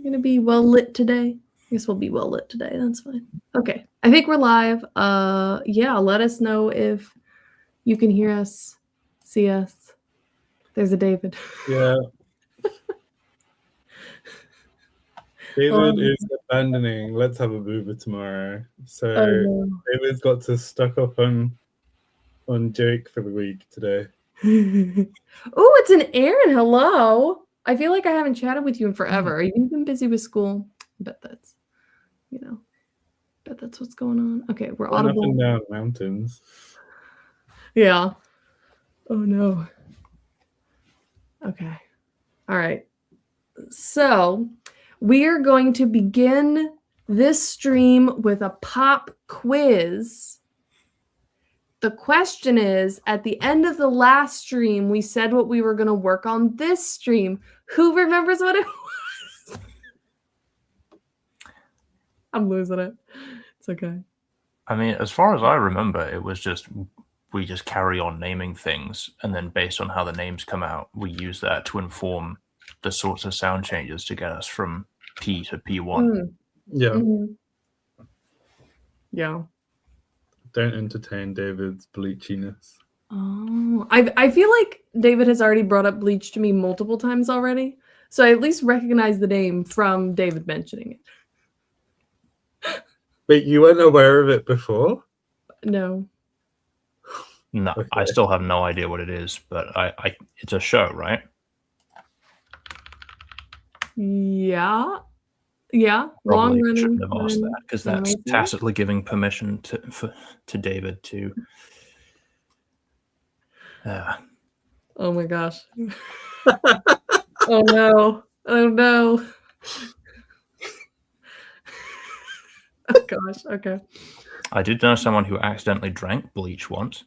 gonna be well lit today? I guess we'll be well lit today. That's fine. Okay. I think we're live. Yeah, let us know if you can hear us, see us. There's a David. Yeah. David is abandoning Let's Have a Booba tomorrow. So David's got to stuck up on Jake for the week today. Oh, it's an Aaron. Hello. I feel like I haven't chatted with you in forever. You've been busy with school. I bet that's, bet that's what's going on. Okay, we're audible. Up and down mountains. Yeah. Oh no. Okay. All right. So we are going to begin this stream with a pop quiz. The question is, at the end of the last stream, we said what we were going to work on this stream. Who remembers what it was? I'm losing it. It's okay. I mean, as far as I remember, it was just, we just carry on naming things, and then based on how the names come out, we use that to inform the sorts of sound changes to get us from P to P1. Yeah. Mm-hmm. Yeah. Don't entertain David's bleachiness. Oh, I feel like David has already brought up Bleach to me multiple times already, so I at least recognize the name from David mentioning it. Wait, you weren't aware of it before? No. No, okay. I still have no idea what it is, but it's a show, right? Yeah. Probably shouldn't have asked that, because that's tacitly giving permission to David to. Oh my gosh. Oh no. Oh no. Oh gosh. Okay. I did know someone who accidentally drank bleach once.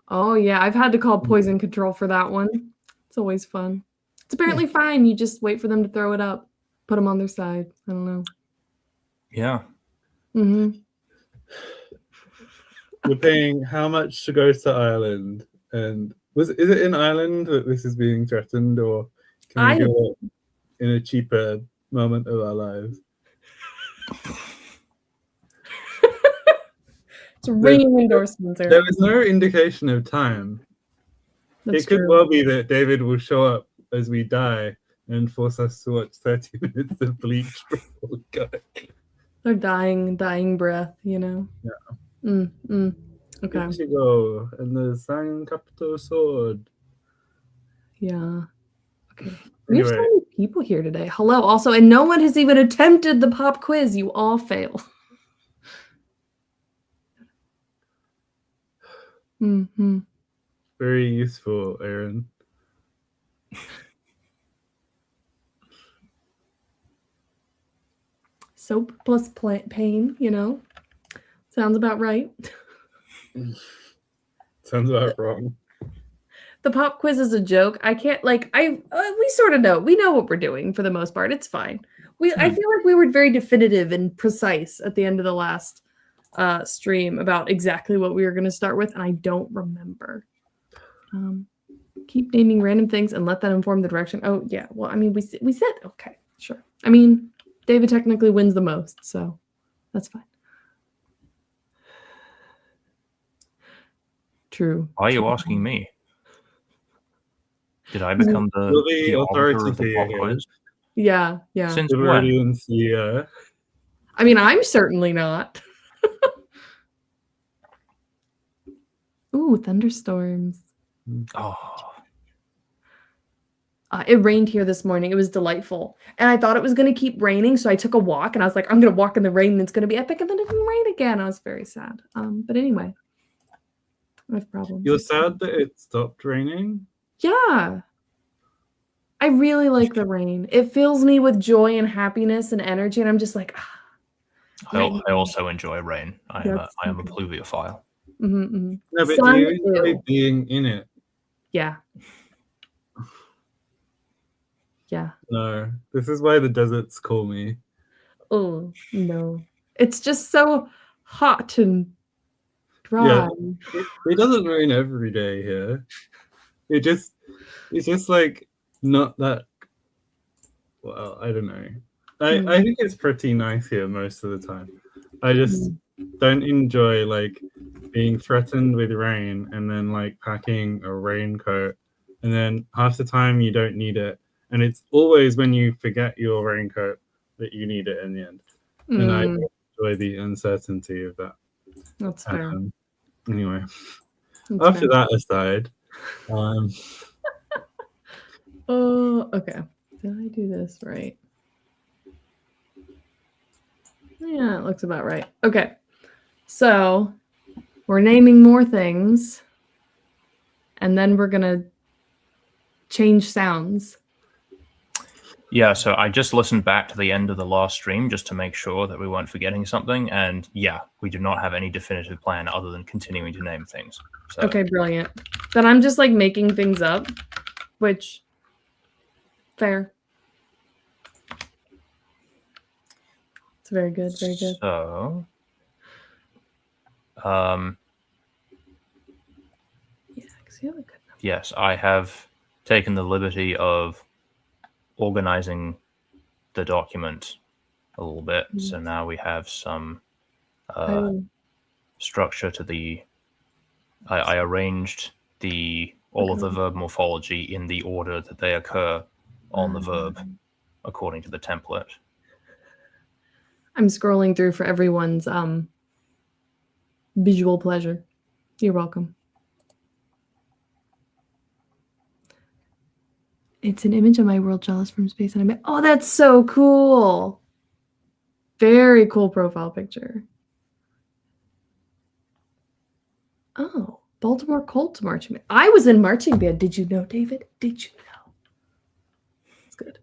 Oh yeah, I've had to call poison control for that one. It's always fun. It's apparently fine. You just wait for them to throw it up. Put them on their side. I don't know. Yeah. Mm-hmm. You're paying how much to go to Ireland? And is it in Ireland that this is being threatened, or can we go in a cheaper moment of our lives? It's ringing endorsements. There is no indication of time. It could well be that David will show up as we die and force us to watch 30 minutes of Bleach before we go. They're dying breath, Yeah. Okay. Ichigo and the San Capital Sword. Yeah. Okay. We have so many people here today. Hello. Also, and no one has even attempted the pop quiz. You all fail. Mm-hmm. Very useful, Aaron. Soap plus pain, Sounds about right. Sounds about wrong. The pop quiz is a joke. I can't, we sort of know. We know what we're doing for the most part. It's fine. I feel like we were very definitive and precise at the end of the last stream about exactly what we were going to start with, and I don't remember. Keep naming random things and let that inform the direction. Oh, yeah. Well, I mean, we said, okay, sure. I mean, David technically wins the most, so that's fine. True. Why are you asking me? Did I become the authority of the pop quiz? Yeah. Since when? Yeah. I mean, I'm certainly not. Ooh, thunderstorms. Oh. It rained here this morning. It was delightful. And I thought it was going to keep raining, so I took a walk, and I was like, I'm going to walk in the rain, and it's going to be epic, and then it didn't rain again. I was very sad. But anyway, I have problems. You're sad that it stopped raining? Yeah. I really like the rain. It fills me with joy and happiness and energy, and I'm just like, I also enjoy rain. I am a pluviophile. Mm-hmm. No, but do you enjoy being in it? Yeah. Yeah. No, this is why the deserts call me. Oh, no. It's just so hot and dry. Yeah. It doesn't rain every day here. It's just like not that, well, I don't know. I think it's pretty nice here most of the time. I just don't enjoy like being threatened with rain and then like packing a raincoat, and then half the time you don't need it, and it's always when you forget your raincoat that you need it in the end. And I enjoy the uncertainty of that. That's fair. Anyway, That's after fair. that aside, Oh, okay. Did I do this right? Yeah, it looks about right. Okay. So we're naming more things, and then we're gonna change sounds. Yeah, so I just listened back to the end of the last stream just to make sure that we weren't forgetting something. And yeah, we do not have any definitive plan other than continuing to name things. So. Okay, brilliant. Then I'm just like making things up, which fair. It's very good, very good. So, yes, I have taken the liberty of organizing the document a little bit. So now we have some structure to the. I arranged all of the verb morphology in the order that they occur on the verb, according to the template. I'm scrolling through for everyone's visual pleasure. You're welcome. It's an image of my world jealous from space, and I'm oh, that's so cool. Very cool profile picture. Oh, Baltimore Colts marching band. I was in marching band. Did you know, David? Did you know? That's good.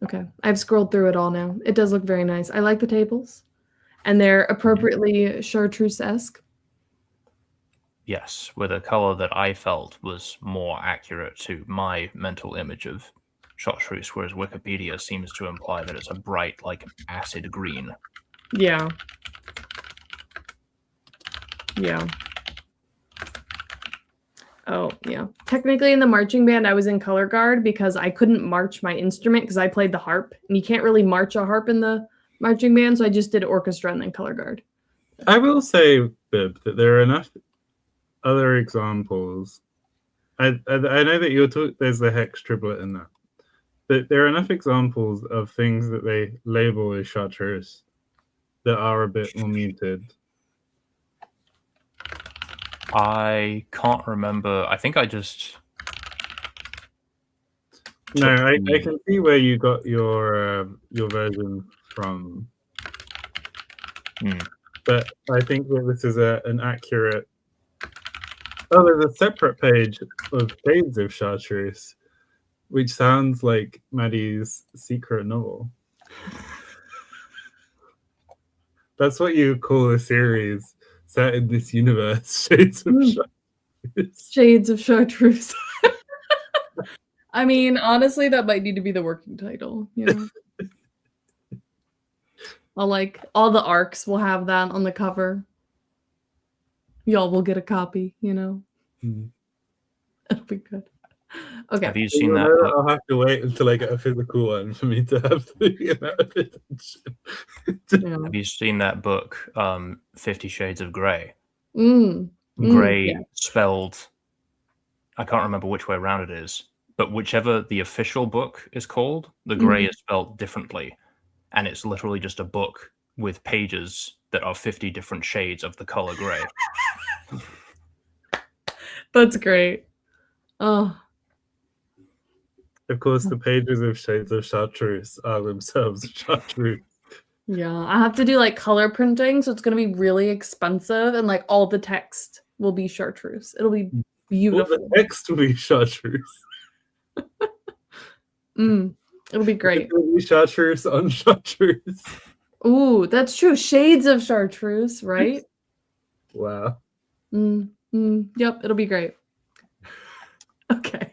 Okay, I've scrolled through it all now. It does look very nice. I like the tables, and they're appropriately chartreuse-esque. Yes, with a color that I felt was more accurate to my mental image of chartreuse, whereas Wikipedia seems to imply that it's a bright, like, acid green. Yeah. Yeah. Oh, yeah. Technically, in the marching band, I was in color guard because I couldn't march my instrument because I played the harp, and you can't really march a harp in the marching band, so I just did orchestra and then color guard. I will say, Bib, that there are enough other examples. I know that you're there's the hex triplet in that, but there are enough examples of things that they label as chartreuse that are a bit more muted. I can't remember. I think I just. No, I can see where you got your version from. But I think that this is an accurate. Oh, there's a separate page of shades of chartreuse, which sounds like Maddie's secret novel. That's what you call a series set in this universe. Shades of chartreuse. Shades of chartreuse. I mean, honestly, that might need to be the working title. You know, I'll like all the arcs will have that on the cover. Y'all will get a copy. You know, It'll be good. Okay. Have you seen that book? I'll have to wait until I get a physical one for me to have the Have you seen that book, 50 Shades of Grey? Grey spelled, I can't remember which way around it is, but whichever the official book is called, the grey is spelled differently. And it's literally just a book with pages that are 50 different shades of the color grey. That's great. Oh. Of course, the pages of Shades of Chartreuse are themselves chartreuse. Yeah, I have to do like color printing, so it's going to be really expensive, and like all the text will be chartreuse. It'll be beautiful. Well, the text will be chartreuse. It'll be great. It'll be chartreuse on chartreuse. Ooh, that's true. Shades of chartreuse, right? Wow. Yep, it'll be great. Okay.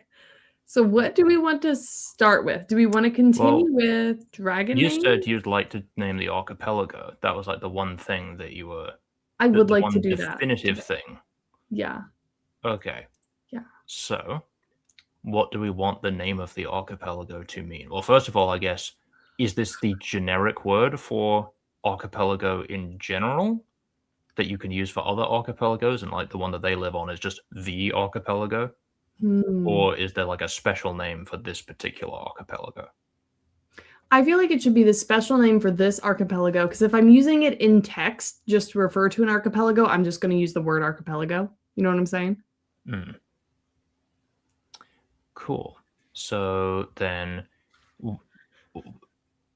So what do we want to start with? Do we want to continue with dragon You names? said you'd like to name the archipelago. That was like the one thing that you were... I would like to do that. Definitive thing. Yeah. Okay. Yeah. So, what do we want the name of the archipelago to mean? Well, first of all, I guess is this the generic word for archipelago in general that you can use for other archipelagos, and like the one that they live on is just the archipelago? Or is there like a special name for this particular archipelago? I feel like it should be the special name for this archipelago, because if I'm using it in text just to refer to an archipelago, I'm just going to use the word archipelago. You know what I'm saying? Cool. So then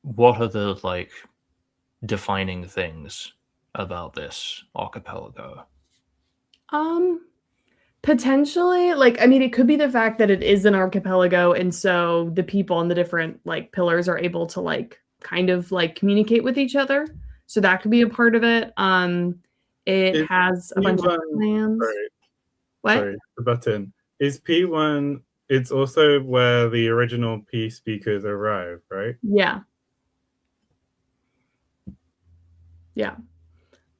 what are the like defining things about this archipelago? Potentially, like, I mean, it could be the fact that it is an archipelago, and so the people on the different like pillars are able to like kind of like communicate with each other. So that could be a part of it. It has a bunch of clans. What? Sorry, the button. Is P1, it's also where the original P speakers arrive, right? Yeah. Yeah.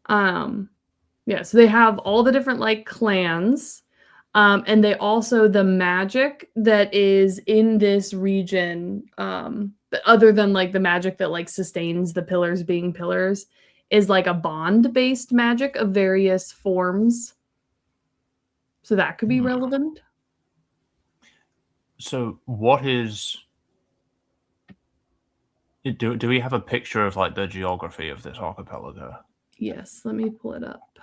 Yeah, so they have all the different like clans. And they also, the magic that is in this region, other than like the magic that like sustains the pillars being pillars, is like a bond-based magic of various forms. So that could be relevant. So what is... Do we have a picture of like the geography of this archipelago? Yes, let me pull it up.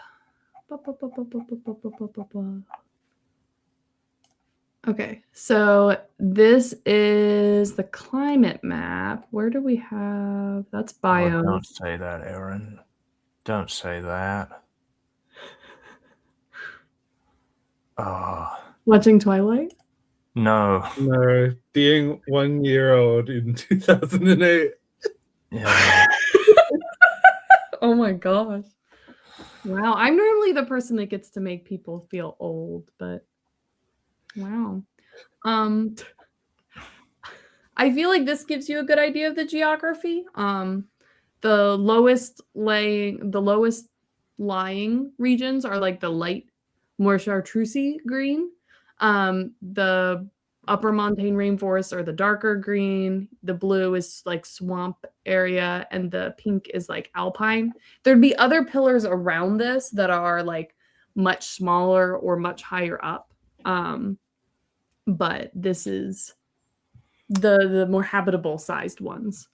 Okay, so this is the climate map. Where do we have? That's biomes. Oh, don't say that, Aaron. Don't say that. Watching Twilight? No. No, being 1 year old in 2008. Yeah. Oh my gosh. Wow, I'm normally the person that gets to make people feel old, but wow. I feel like this gives you a good idea of the geography. The lowest lying regions are like the light, more chartreusey green. The upper montane rainforests are the darker green. The blue is like swamp area, and the pink is like alpine. There'd be other pillars around this that are like much smaller or much higher up. But this is the more habitable sized ones.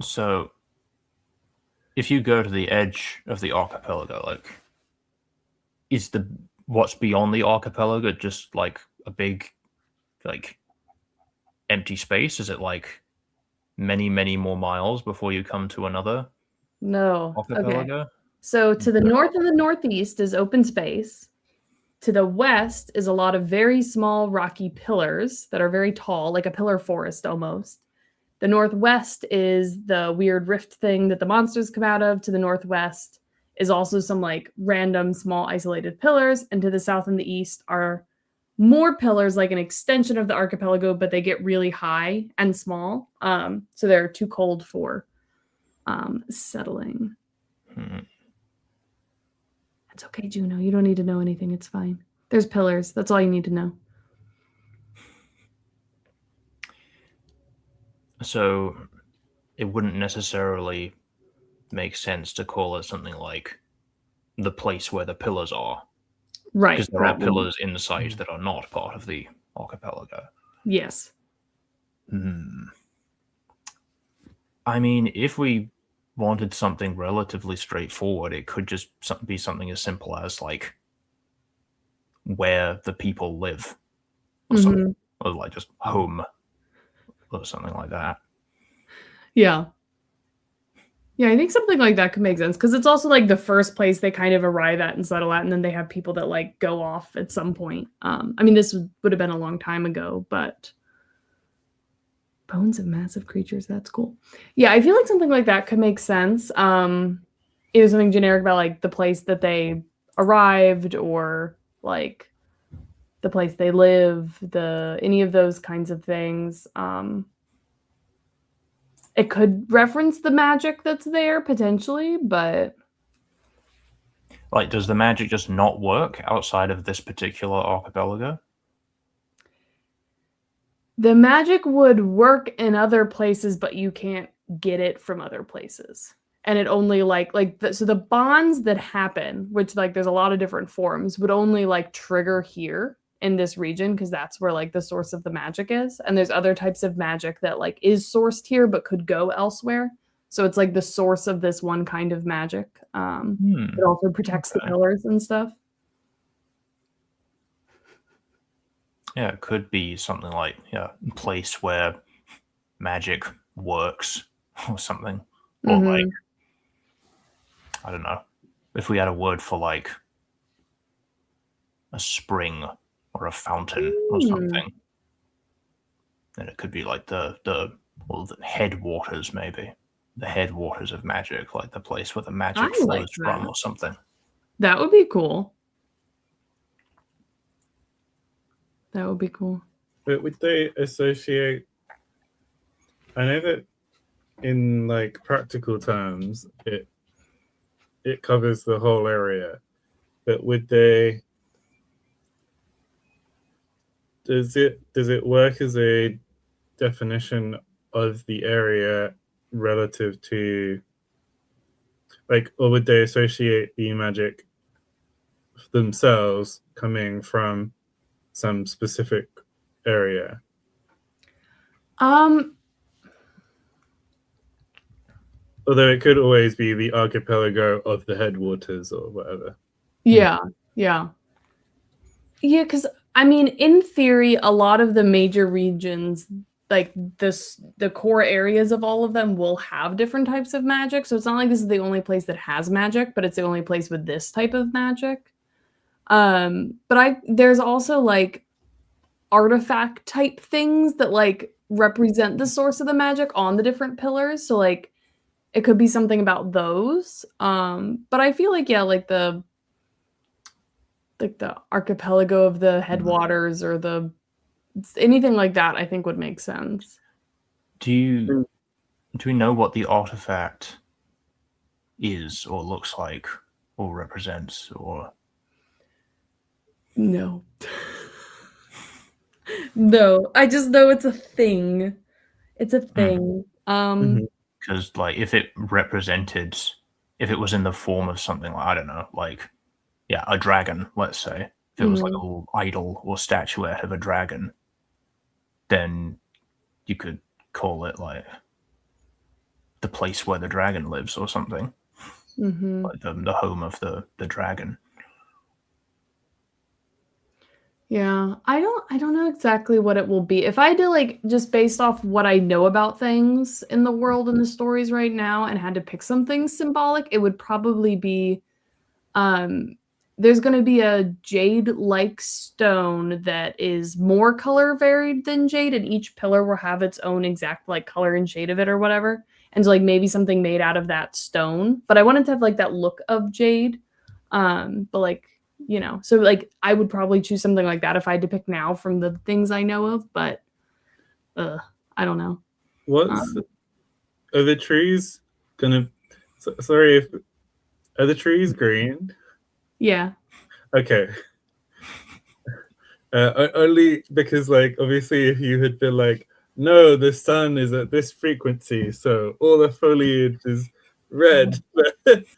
So if you go to the edge of the archipelago, like, is what's beyond the archipelago just like a big like empty space? Is it like many more miles before you come to another archipelago? Okay. So to the north and the northeast is open space. To the west is a lot of very small rocky pillars that are very tall, like a pillar forest almost. The northwest is the weird rift thing that the monsters come out of. To the northwest is also some like random small isolated pillars. And to the south and the east are more pillars, like an extension of the archipelago, but they get really high and small. So they're too cold for settling. It's okay, Juno. You don't need to know anything. It's fine. There's pillars. That's all you need to know. So it wouldn't necessarily make sense to call it something like the place where the pillars are. Right. Because there are pillars in the site that are not part of the archipelago. Yes. I mean, if we wanted something relatively straightforward, it could just be something as simple as like where the people live, or something, or like just home, or something like that. Yeah, I think something like that could make sense, because it's also like the first place they kind of arrive at and settle at, and then they have people that like go off at some point. I mean, this would have been a long time ago, but bones of massive creatures, that's cool. Yeah, I feel like something like that could make sense. It was something generic about like the place that they arrived, or like the place they live, any of those kinds of things. It could reference the magic that's there potentially, but like, does the magic just not work outside of this particular archipelago? the magic would work in other places, but you can't get it from other places. And it only so the bonds that happen, which like there's a lot of different forms, would only like trigger here in this region because that's where like the source of the magic is. And there's other types of magic that like is sourced here but could go elsewhere. So it's like the source of this one kind of magic. It also protects the pillars and stuff. Yeah, it could be something like a place where magic works or something. Or like, I don't know, if we had a word for like a spring or a fountain or something, then it could be like the headwaters, maybe. The headwaters of magic, like the place where the magic flows from or something. That would be cool. That would be cool. But would they associate? I know that in like practical terms, it covers the whole area. But would they? Does it work as a definition of the area relative to, like, or would they associate the magic themselves coming from some specific area? Although it could always be the archipelago of the headwaters or whatever. Yeah, because I mean, in theory, a lot of the major regions, like the core areas of all of them, will have different types of magic. So it's not like this is the only place that has magic, but it's the only place with this type of magic. But there's also like artifact type things that like represent the source of the magic on the different pillars. So like it could be something about those. But I feel like, yeah, like the archipelago of the headwaters or anything like that, I think would make sense. Do we know what the artifact is or looks like or represents or? No. No, I just know it's a thing. It's a thing. Because like if it was in the form of something like, I don't know, like, yeah, a dragon, let's say. If it was like a little idol or statuette of a dragon, then you could call it like the place where the dragon lives or something. Like the home of the dragon. Yeah, I don't know exactly what it will be. If I had to like just based off what I know about things in the world and the stories right now and had to pick something symbolic, it would probably be there's going to be a jade-like stone that is more color varied than jade, and each pillar will have its own exact like color and shade of it or whatever. And so like maybe something made out of that stone, but I wanted to have like that look of jade. But like, you know, so like I would probably choose something like that if I had to pick now from the things I know of, but I don't know. Are the trees gonna? Are the trees green? Yeah. Okay. Only because, like, obviously, if you had been like, no, the sun is at this frequency, so all the foliage is red.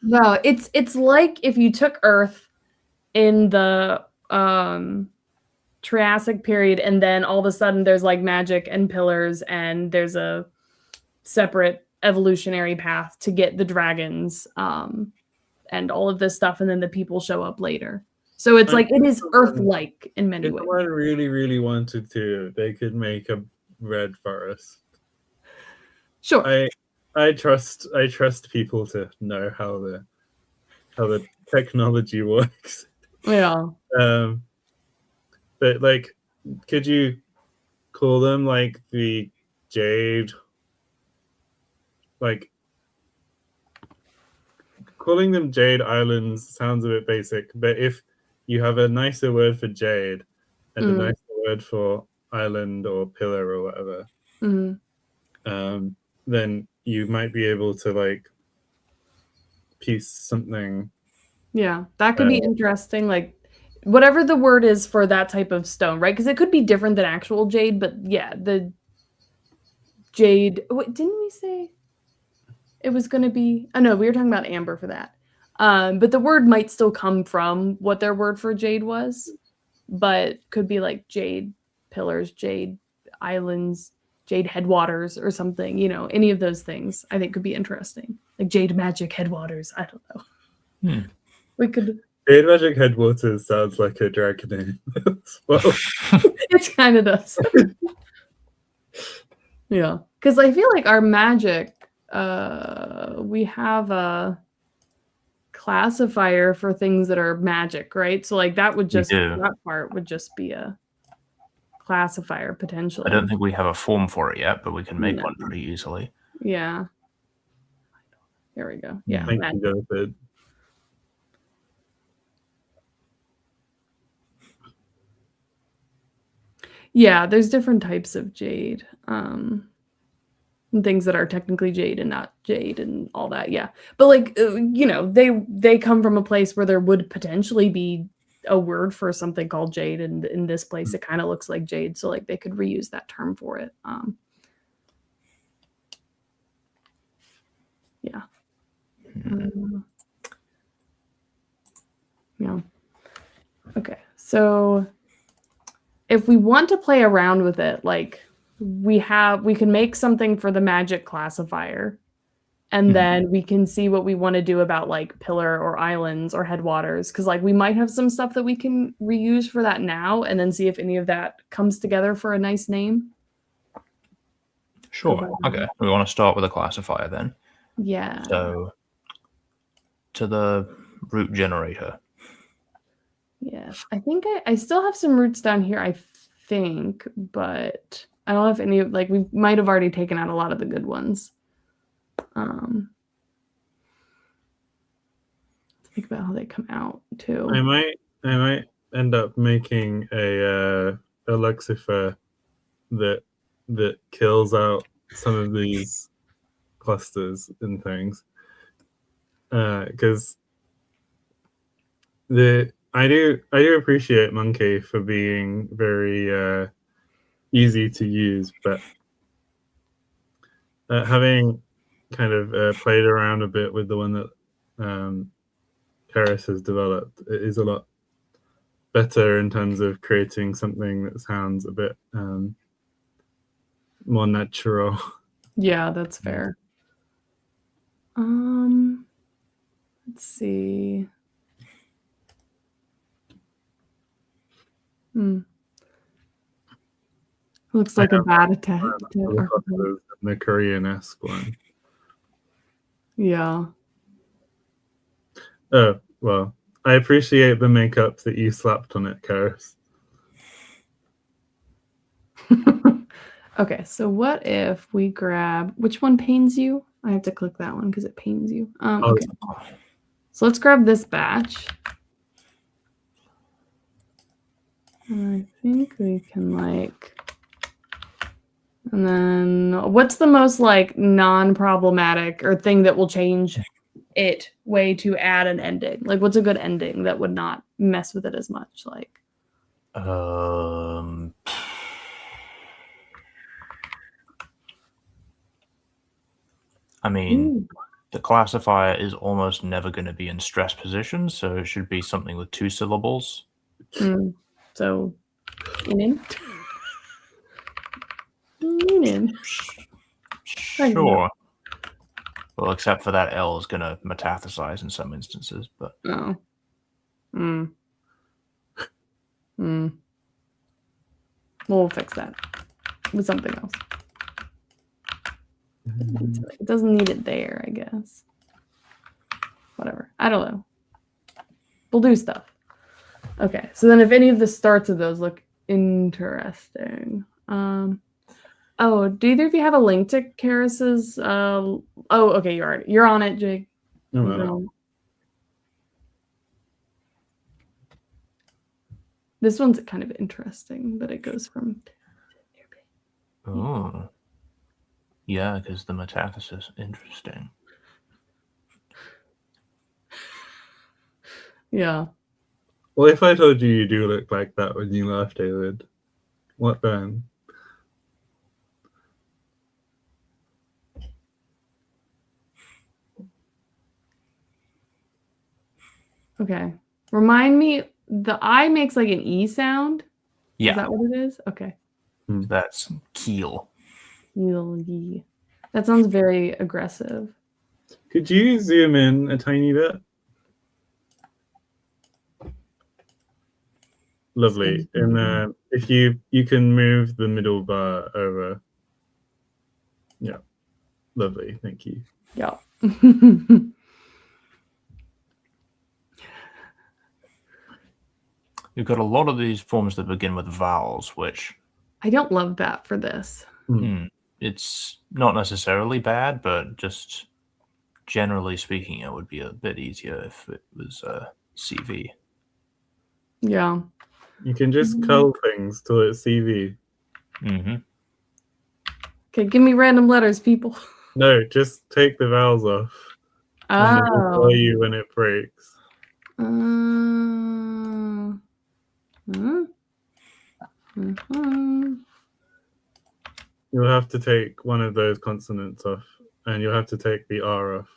No, it's like if you took Earth in the Triassic period, and then all of a sudden there's like magic and pillars, and there's a separate evolutionary path to get the dragons, and all of this stuff, and then the people show up later. So it's like it is Earth-like in many ways. If someone really, really wanted to, they could make a red forest. Sure. I trust people to know how the technology works. Yeah. But like, could you call them like the Jade? Like, calling them Jade Islands sounds a bit basic, but if you have a nicer word for Jade and a nicer word for island or pillar or whatever, then you might be able to like piece something. Yeah, that could be interesting. Like, whatever the word is for that type of stone, right? Because it could be different than actual jade, but yeah, the jade. Wait, didn't we say? it was going to be. Oh no, we were talking about amber for that. But the word might still come from what their word for jade was, but could be like jade pillars, jade islands, jade headwaters, or something. You know, any of those things I think could be interesting. Like jade magic headwaters. I don't know. We could. Jade Magic Headwaters sounds like a dragon name as well. It kind of does. Yeah, because I feel like our magic, we have a classifier for things that are magic, right? So like that would just that part would just be a classifier potentially. I don't think we have a form for it yet, but we can make one pretty easily. Yeah. Here we go. Yeah. Thank you, David. Yeah, there's different types of jade. Things that are technically jade and not jade and all that. Yeah. But like you know, they come from a place where there would potentially be a word for something called jade, and in this place it kind of looks like jade, so like they could reuse that term for it. Yeah. Yeah. Okay. So if we want to play around with it, like we can make something for the magic classifier, and then we can see what we want to do about like pillar or islands or headwaters, because like we might have some stuff that we can reuse for that now, and then see if any of that comes together for a nice name. Sure. Okay. We want to start with a classifier then. Yeah. So to the root generator. Yes, I think I still have some roots down here, I think, but I don't know if any of, like, we might have already taken out a lot of the good ones. Think about how they come out too. I might end up making a Lucifer that kills out some of these clusters and things, because I do appreciate Monkey for being very easy to use, but having kind of played around a bit with the one that Keris has developed, it is a lot better in terms of creating something that sounds a bit more natural. Yeah, that's fair. Let's see. Looks like a bad attack. The Korean-esque one. Yeah. Oh, well, I appreciate the makeup that you slapped on it, Keris. Okay, so what if we grab, which one pains you? I have to click that one because it pains you. Okay. So let's grab this batch. And I think we can like, and then what's the most like non-problematic or thing that will change it way to add an ending? Like what's a good ending that would not mess with it as much? Like I mean, the classifier is almost never going to be in stress position, so it should be something with 2 syllables. So, in. Sure. Well, except for that L is going to metastasize in some instances, but. Oh. We'll fix that with something else. It doesn't need it there, I guess. Whatever. I don't know. We'll do stuff. Okay. So then if any of the starts of those look interesting. Oh, do either of you have a link to Keris's? Oh, okay. You're on it, Jake. No. This one's kind of interesting, but it goes from. Oh. Yeah, because the metathesis, interesting. Yeah. Well, if I told you do look like that when you laugh, David, what then? Okay. Remind me, the I makes like an E sound? Is Yeah, that what it is? Okay. that's keel. Yee. That sounds very aggressive. Could you zoom in a tiny bit? Lovely. And then if you can move the middle bar over. Yeah. Lovely. Thank you. Yeah. You've got a lot of these forms that begin with vowels, which I don't love that for this. it's not necessarily bad, but just generally speaking, it would be a bit easier if it was CV. Yeah. You can just cull things till it's CV. Mm-hmm. Okay, give me random letters, people. No, just take the vowels off. And it will tell Oh. you when it breaks. You'll have to take one of those consonants off, and you'll have to take the R off.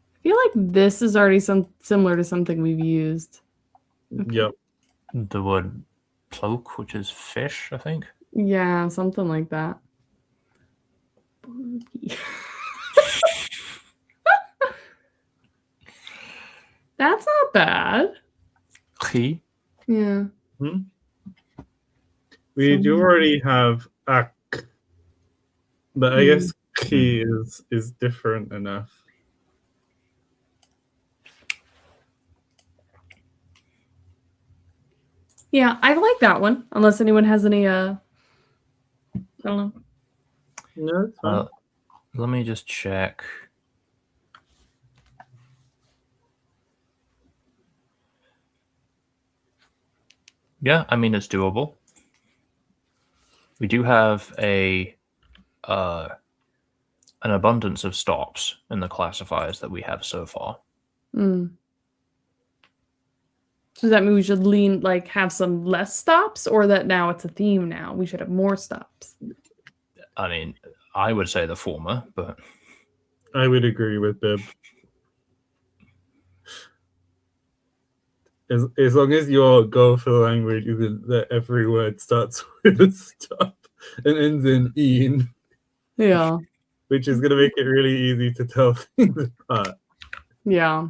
I feel like this is already similar to something we've used. Okay. Yep. The word cloak, which is fish, I think. Yeah, something like that. That's not bad. Chi. Yeah. We do already have ak, but I guess ki is different enough. Yeah, I like that one. Unless anyone has any I don't know. No, it's fine. Let me just check. Yeah, I mean it's doable. We do have an abundance of stops in the classifiers that we have so far. So does that mean we should have some less stops, or that now it's a theme now? We should have more stops. I mean, I would say the former, but I would agree with Bib. As long as your goal for the language isn't that every word starts with a stop and ends in "een," Yeah. which is going to make it really easy to tell things apart. Yeah.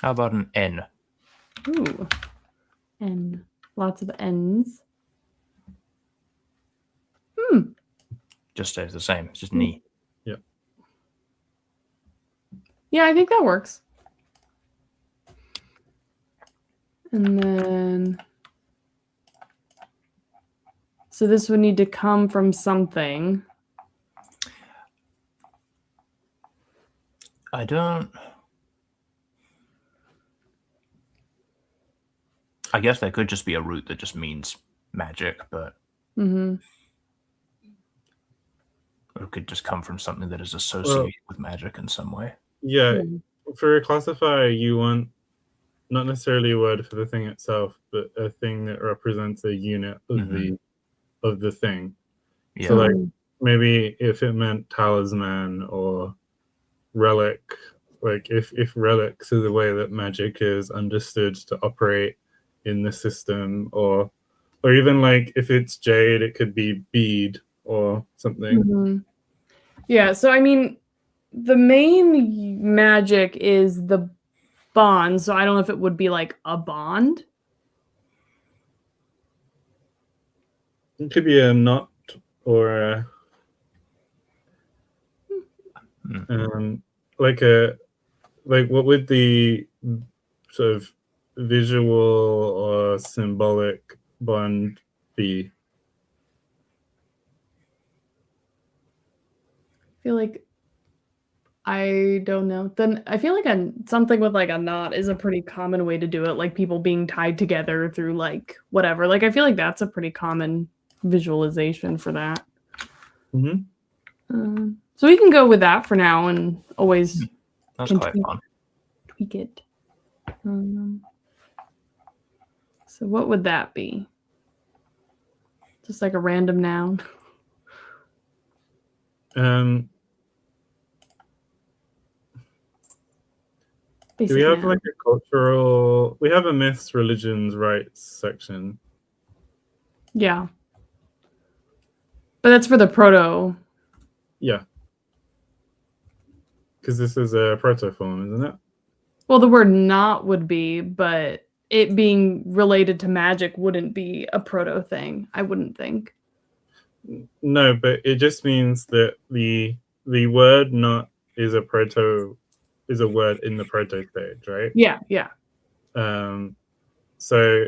how about an N? Ooh. N. Lots of N's. Just stays the same. It's just knee. Yeah, I think that works. And then, so this would need to come from something. I guess there could just be a root that just means magic, but it could just come from something that is associated with magic in some way. Yeah, for a classifier, you want not necessarily a word for the thing itself, but a thing that represents a unit of the thing. Yeah. So, like, maybe if it meant talisman or relic, like if relics is the way that magic is understood to operate in the system, or even like if it's jade, it could be bead or something. Yeah, so I mean, the main magic is the bond, so I don't know if it would be like a bond. It could be a knot or a like what would the sort of visual or symbolic bond be? I feel like I don't know. Then I feel like something with like a knot is a pretty common way to do it, like people being tied together through like whatever. Like I feel like that's a pretty common visualization for that. So we can go with that for now and always That's quite fun. Tweak it. So what would that be? Just like a random noun. Do we have Noun. like a cultural? We have a myths, religions, rights section. Yeah. But that's for the proto. Yeah. Because this is a protoform, isn't it? Well, the word not would be, but it being related to magic wouldn't be a proto thing, I wouldn't think. No, but it just means that the word not is a word in the proto stage, right? Yeah. So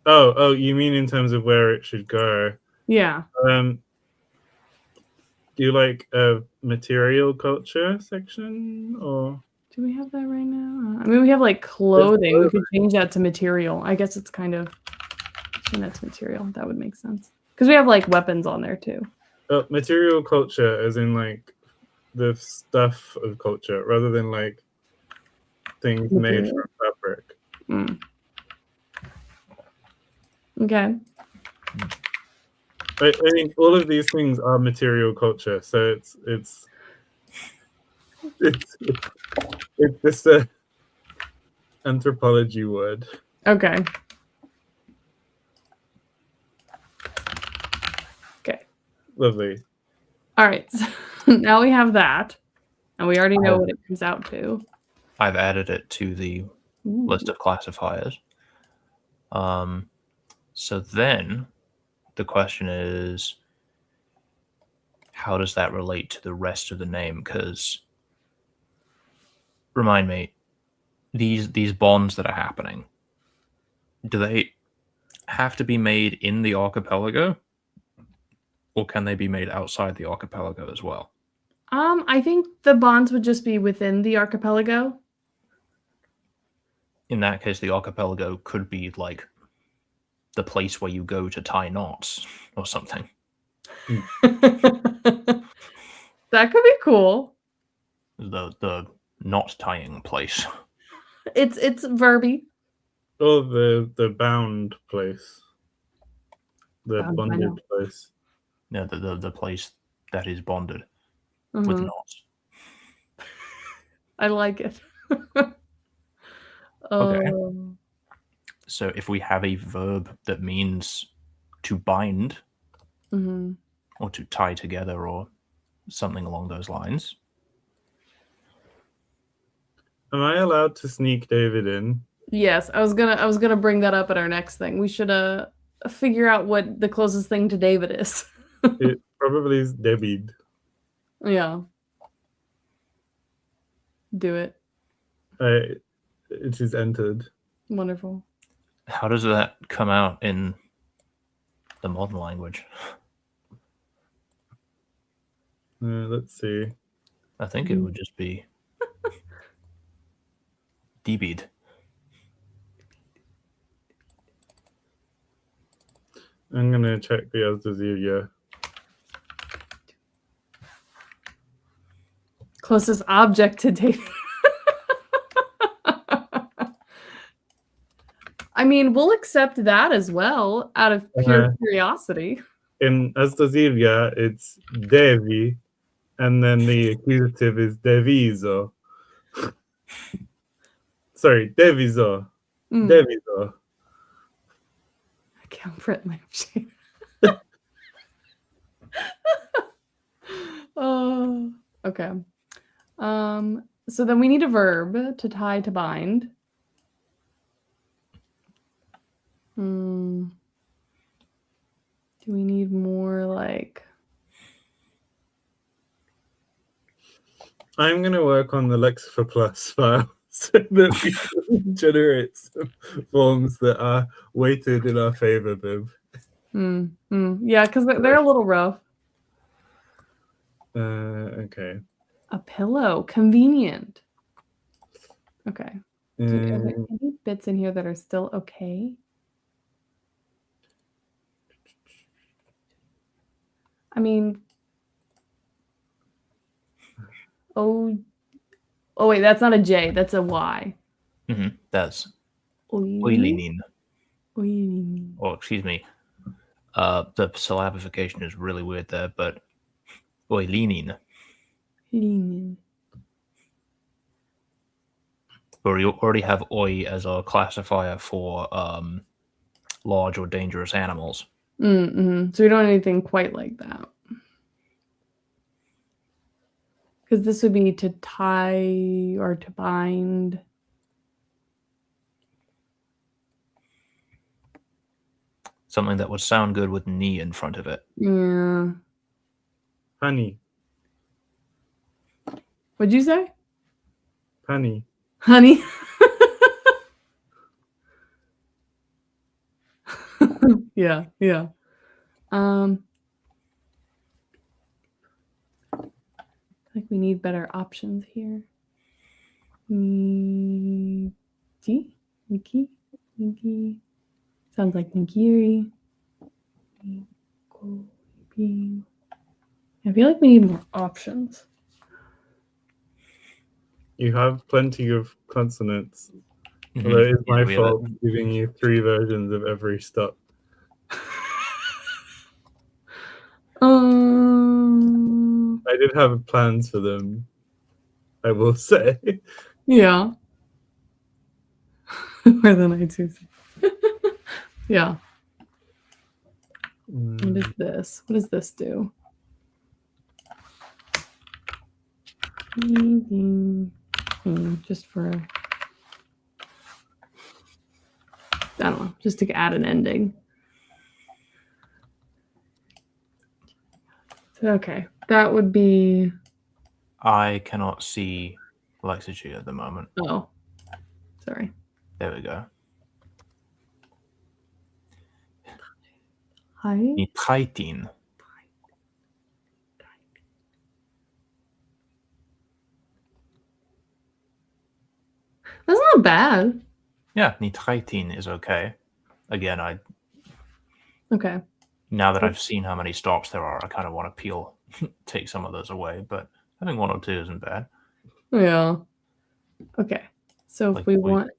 oh, you mean in terms of where it should go? Yeah. Do you like a material culture section or? Do we have that right now? I mean, we have like clothing. We could change that to material. I guess it's kind of change that to material. That would make sense because we have like weapons on there too. Material culture, as in like the stuff of culture, rather than like things made from fabric. Okay. I mean, all of these things are material culture, so it's just a anthropology word. Okay. Lovely. All right. So now we have that, and we already know what it comes out to. I've added it to the list of classifiers. So then the question is, how does that relate to the rest of the name? Because remind me, these bonds that are happening, do they have to be made in the archipelago, or can they be made outside the archipelago as well? I think the bonds would just be within the archipelago. In that case, the archipelago could be like the place where you go to tie knots or something. That could be cool. The knot tying place. It's verby. Oh, the bound place. The Bound, bonded place. No, the place that is bonded with knots. I like it. Okay. So if we have a verb that means to bind or to tie together or something along those lines. Am I allowed to sneak David in? Yes, I was gonna bring that up at our next thing. We should figure out what the closest thing to David is. It probably is David. Yeah. Do it. It is entered. Wonderful. How does that come out in the modern language? Let's see. I think it would just be Debid. I'm gonna check the Azdazilia. Closest object to David. I mean, we'll accept that as well out of pure curiosity. In Azdazilia, it's Devi, and then the accusative is Deviso. Sorry, Deviso. Deviso. I can't print my shit. Oh, okay. So then we need a verb to tie to bind. Do we need more like? I'm gonna work on the Lexifer Plus file so that we can generate some forms that are weighted in our favor, Bib. Yeah, because they're a little rough. Okay. A pillow, convenient. Okay. Are there any bits in here that are still okay? I mean, oh wait, that's not a J, that's a Y. That's Oilinin. Oilinin. Or excuse me, the syllabification is really weird there, but oilinin. Linin. We already have oi as our classifier for large or dangerous animals. Mm-hmm. So we don't have anything quite like that. Because this would be to tie or to bind. Something that would sound good with ni in front of it. Yeah. Honey. What'd you say? Honey. Honey. Yeah, yeah. I think we need better options here. Niki? Niki? Niki? Sounds like Nigiri. I feel like we need more options. You have plenty of consonants. Mhm. Although it's Yeah, my we have fault giving you 3 versions of every stop. I did have plans for them, I will say. Yeah. More than I do. Yeah. What is this? What does this do? Just for, I don't know, just to add an ending. Okay, that would be. I cannot see Lexicgy at the moment. Oh, sorry. There we go. Hi. Nitaitin. That's not bad. Yeah, Nitaitin is okay. Again, Okay. now that I've seen how many stops there are, I kind of want to take some of those away, but having 1 or 2 isn't bad. Yeah. Okay. So if Like we we- want.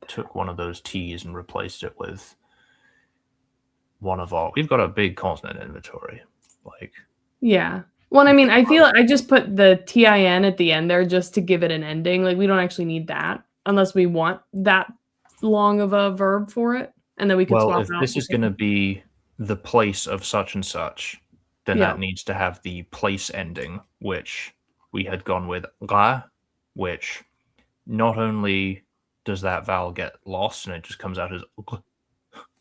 Took one of those T's and replaced it with one of our. We've got a big consonant inventory. Like, Yeah. Well, I mean, I feel I just put the TIN at the end there just to give it an ending. Like we don't actually need that unless we want that long of a verb for it, and then we could well, swap if out. this is going to be the place of such and such, then Yeah. that needs to have the place ending, which we had gone with ra, which not only does that vowel get lost and it just comes out as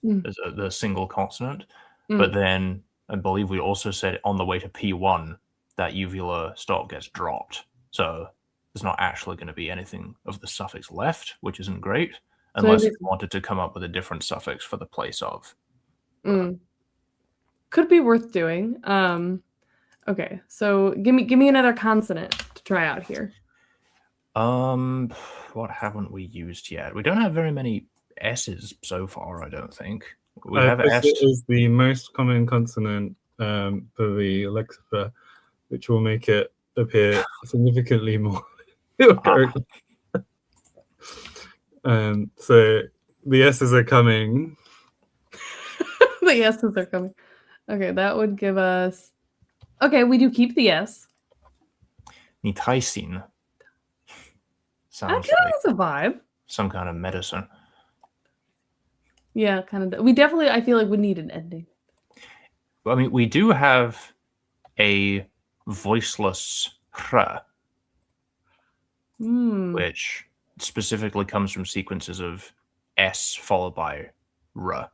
the single consonant, but then I believe we also said on the way to P1 that uvular stop gets dropped. So there's not actually going to be anything of the suffix left, which isn't great, unless we wanted to come up with a different suffix for the place of. Could be worth doing. Okay, so give me another consonant to try out here. What haven't we used yet? We don't have very many S's so far, I don't think. We Have have S. is the most common consonant for the lexicon, which will make it appear significantly more. So the S's are coming. The S's are coming. Okay, that would give us. Okay, we do keep the S. Nitaisin. Sounds Okay, like that's a vibe. some kind of medicine. Yeah, kind of. We definitely, I feel like we need an ending. I mean, we do have a voiceless r, which specifically comes from sequences of S followed by r.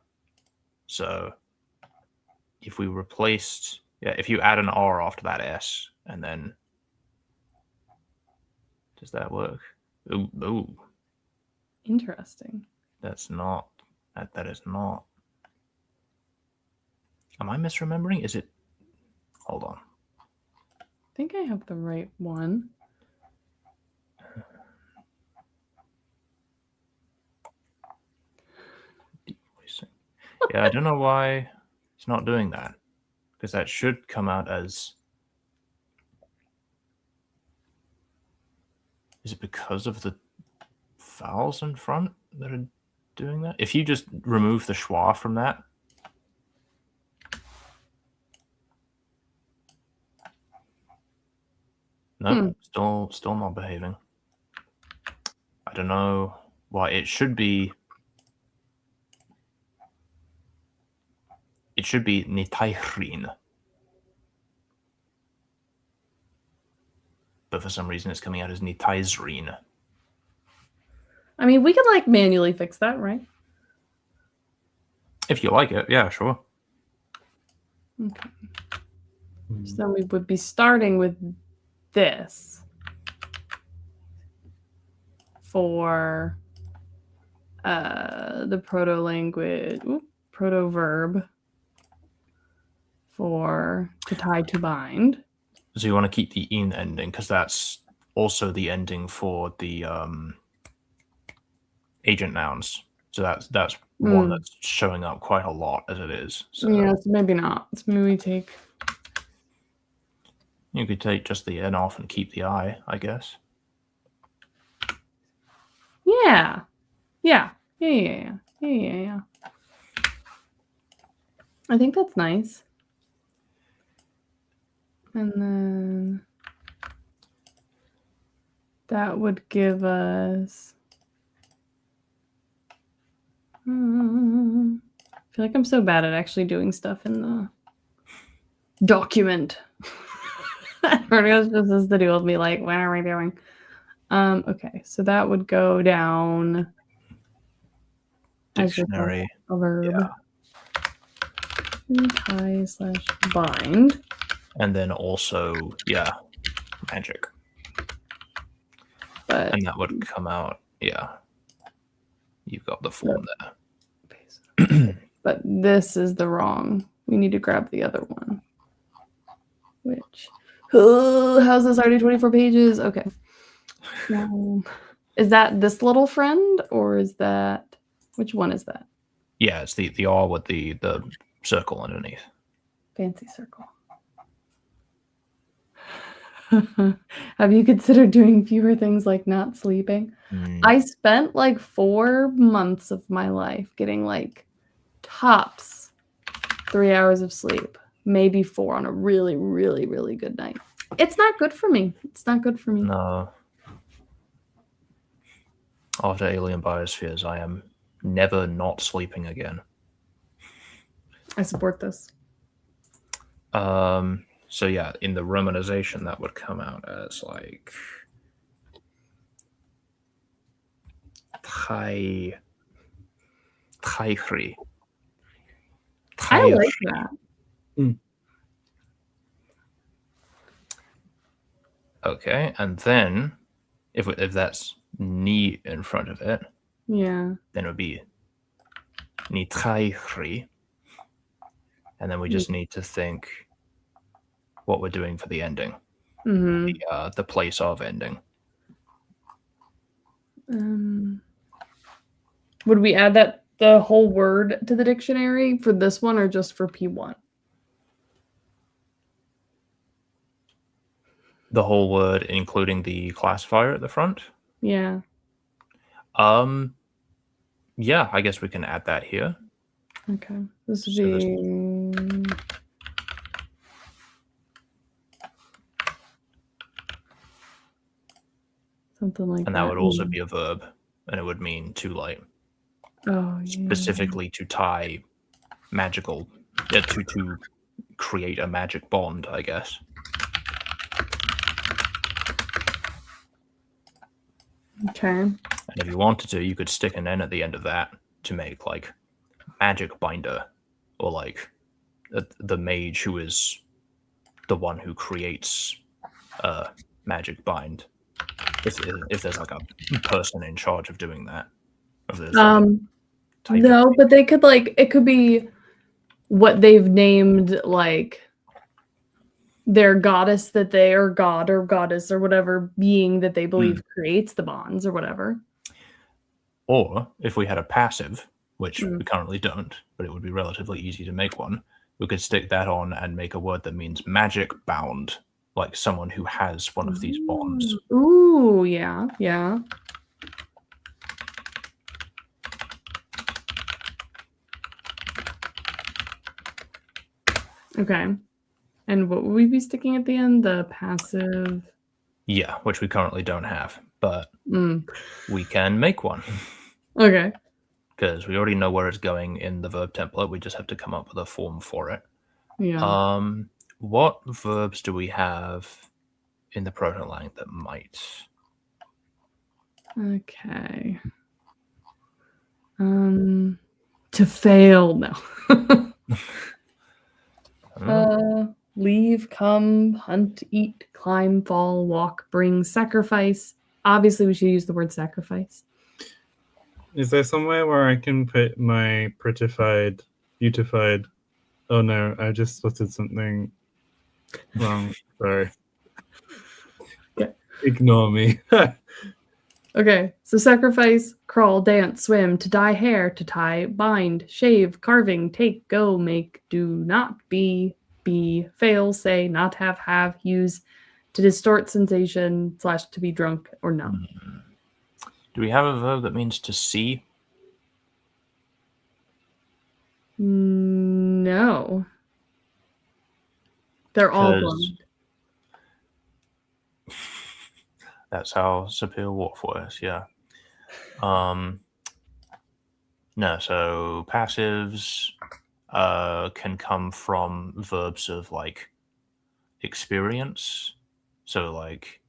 So if we replaced, if you add an R after that S, and then does that work? Ooh. Interesting. That's not. That is not. Am I misremembering? Is it? Hold on. I think I have the right one. Yeah, I don't know why it's not doing that, because that should come out as. Is it because of the vowels in front that are doing that? If you just remove the schwa from that. No, still not behaving. I don't know why. It should be Nitairin. But for some reason it's coming out as Nitaizrin. I mean, we could like manually fix that, right? If you like it, yeah, sure. Okay. So then we would be starting with this for the proto-language, proto-verb for to tie to bind. So you want to keep the in ending because that's also the ending for the agent nouns. So that's one that's showing up quite a lot as it is. So yeah, so maybe not. So maybe we take. You could take just the N off and keep the I guess. Yeah. I think that's nice. And then that would give us. I feel like I'm so bad at actually doing stuff in the document. Everyone just has to deal with me like, what are we doing? Okay, so that would go down Dictionary. as a verb. Yeah. Tie/bind. And then also, magic. But and that would come out, You've got the form there. But this is the wrong. We need to grab the other one. Which, how's this already 24 pages? Okay. Is that this little friend or is that, which one is that? Yeah, it's the R with the circle underneath. Fancy circle. Have you considered doing fewer things like not sleeping? I spent like 4 months of my life getting like tops 3 hours of sleep, maybe 4 on a really, really, really good night. It's not good for me. No. After Alien Biospheres, I am never not sleeping again. I support this. So yeah, in the romanization, that would come out as like Taihri. I like that. Okay, and then if that's ni in front of it, then it would be Nitaihri. And then we just need to think what we're doing for the ending. The place of ending. Would we add that the whole word to the dictionary for this one or just for P1? The whole word, including the classifier at the front? Yeah. Yeah, I guess we can add that here. Okay. This would be something like that. And that would also be a verb, and it would mean too late. Oh, yeah. Specifically to tie magical, to create a magic bond, I guess. Okay. And if you wanted to, you could stick an N at the end of that to make like magic binder, or like the mage who is the one who creates magic bind. If there's like a person in charge of doing that. No, but they could like, it could be what they've named like their goddess that they, or god or goddess or whatever being that they believe creates the bonds or whatever. Or if we had a passive, which we currently don't, but it would be relatively easy to make one, we could stick that on and make a word that means magic bound, like someone who has one of these bonds. Ooh, yeah. Okay. And what would we be sticking at the end? The passive. Yeah, which we currently don't have, but Mm. we can make one Okay. because we already know where it's going in the verb template. We just have to come up with a form for it. Yeah. What verbs do we have in the proto-lang that might? Okay. To fail. No. Leave, come, hunt, eat, climb, fall, walk, bring, sacrifice. Obviously, we should use the word sacrifice. Is there somewhere where I can put my prettified, beautified? Oh no, I just spotted something wrong. Sorry. Okay. Ignore me. Okay, so sacrifice, crawl, dance, swim, to dye hair, to tie, bind, shave, carving, take, go, make, do, not, be, fail, say, not have, use, to distort sensation / to be drunk or numb. Do we have a verb that means to see? No. They're all 'Cause blind. That's how Superior Wolf works, yeah. No, so passives can come from verbs of like experience. So like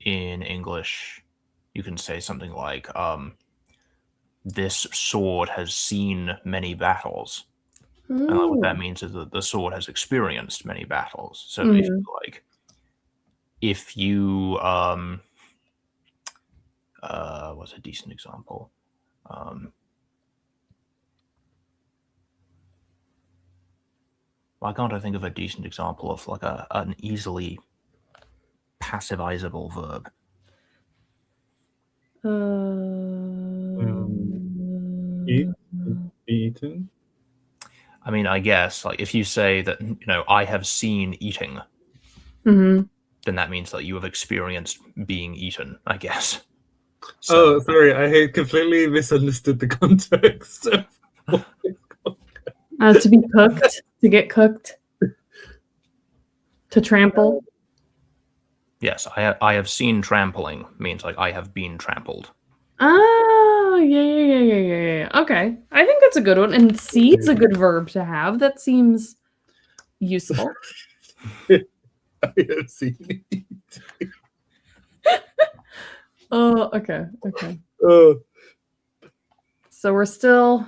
in English, you can say something like, this sword has seen many battles. And like, what that means is that the sword has experienced many battles. So if you what's a decent example? Why can't I think of a decent example of like an easily passivizable verb? Eat, be eaten. I mean, I guess like if you say that, I have seen eating, Mm-hmm. then that means that you have experienced being eaten, I guess. Oh, sorry, I had completely misunderstood the context. To be cooked, to get cooked, to trample. Yes, I have seen trampling means like I have been trampled. Oh, yeah. Okay. I think that's a good one. And see is a good verb to have. That seems useful. I have seen it. Oh, okay. Oh, So we're still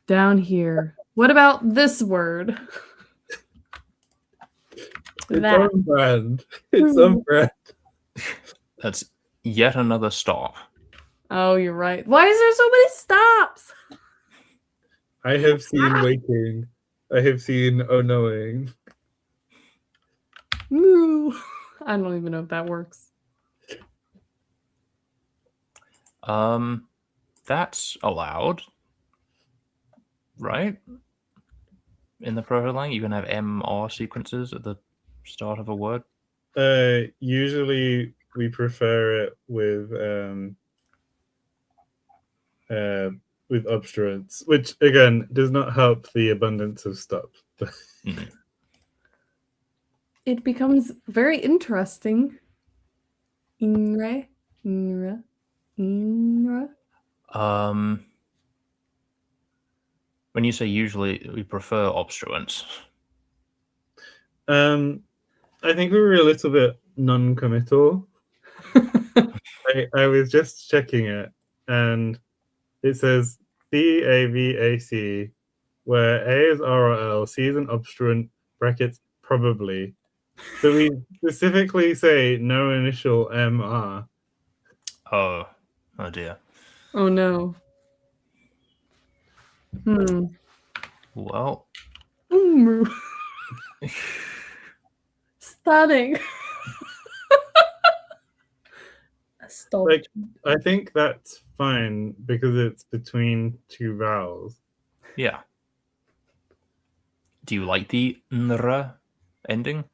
down here. What about this word? it's That. on brand. It's on brand. That's yet another stop. Oh, you're right. Why is there so many stops? I have seen waiting. I have seen oh knowing. Moo. I don't even know if that works. That's allowed, right? In the proto-lang, you can have MR sequences at the start of a word. Usually we prefer it with obstruents, which again does not help the abundance of stops. It becomes very interesting. Inra. When you say usually, we prefer obstruents. I think we were a little bit non-committal. I was just checking it, and it says CAVAC, where A is R or L, C is an obstruent, brackets probably. So we specifically say no initial MR. Oh dear. Oh no. Well. Stunning. Like, I think that's fine because it's between two vowels. Yeah. Do you like the nra ending?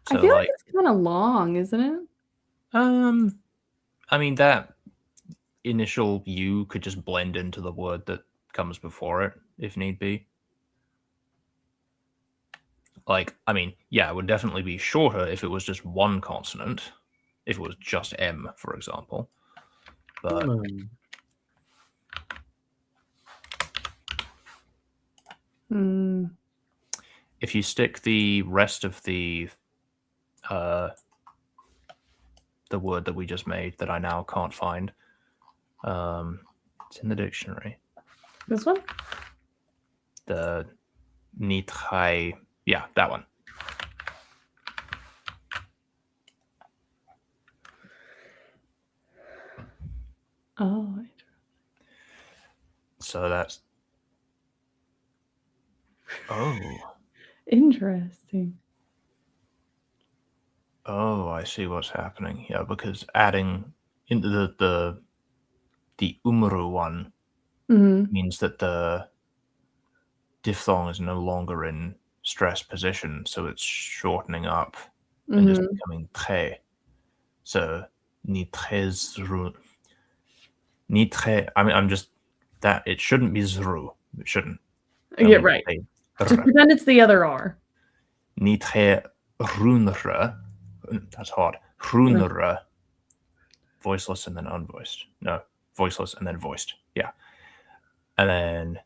So I feel like it's kind of long, isn't it? I mean, that initial U could just blend into the word that comes before it, if need be. Like, I mean, yeah, it would definitely be shorter if it was just one consonant, if it was just M, for example. But if you stick the rest of the word that we just made that I now can't find, it's in the dictionary. This one? The nitrai, yeah, that one. Oh. So that's. Oh. Interesting. Oh, I see what's happening. Yeah, because adding into the umru one means that the diphthong is no longer in stress position, so it's shortening up and just becoming tre. So nitre. I mean, I'm just that it shouldn't be zru. It shouldn't. Yeah, right. Just pretend it's the other R. Nitre runre. That's hard. Runere. Voiceless and then unvoiced. No, voiceless and then voiced. Yeah. And then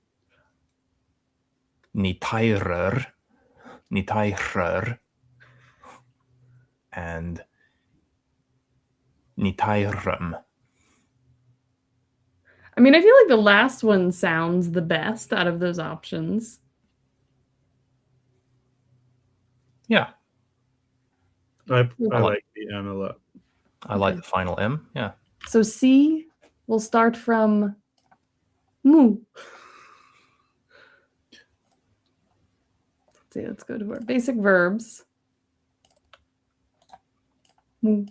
nitairer, and nitairem. I mean, I feel like the last one sounds the best out of those options. Yeah. I like the M a lot. I like the final M. Yeah. So C will start from mu. Let's see, let's go to our basic verbs. Mu.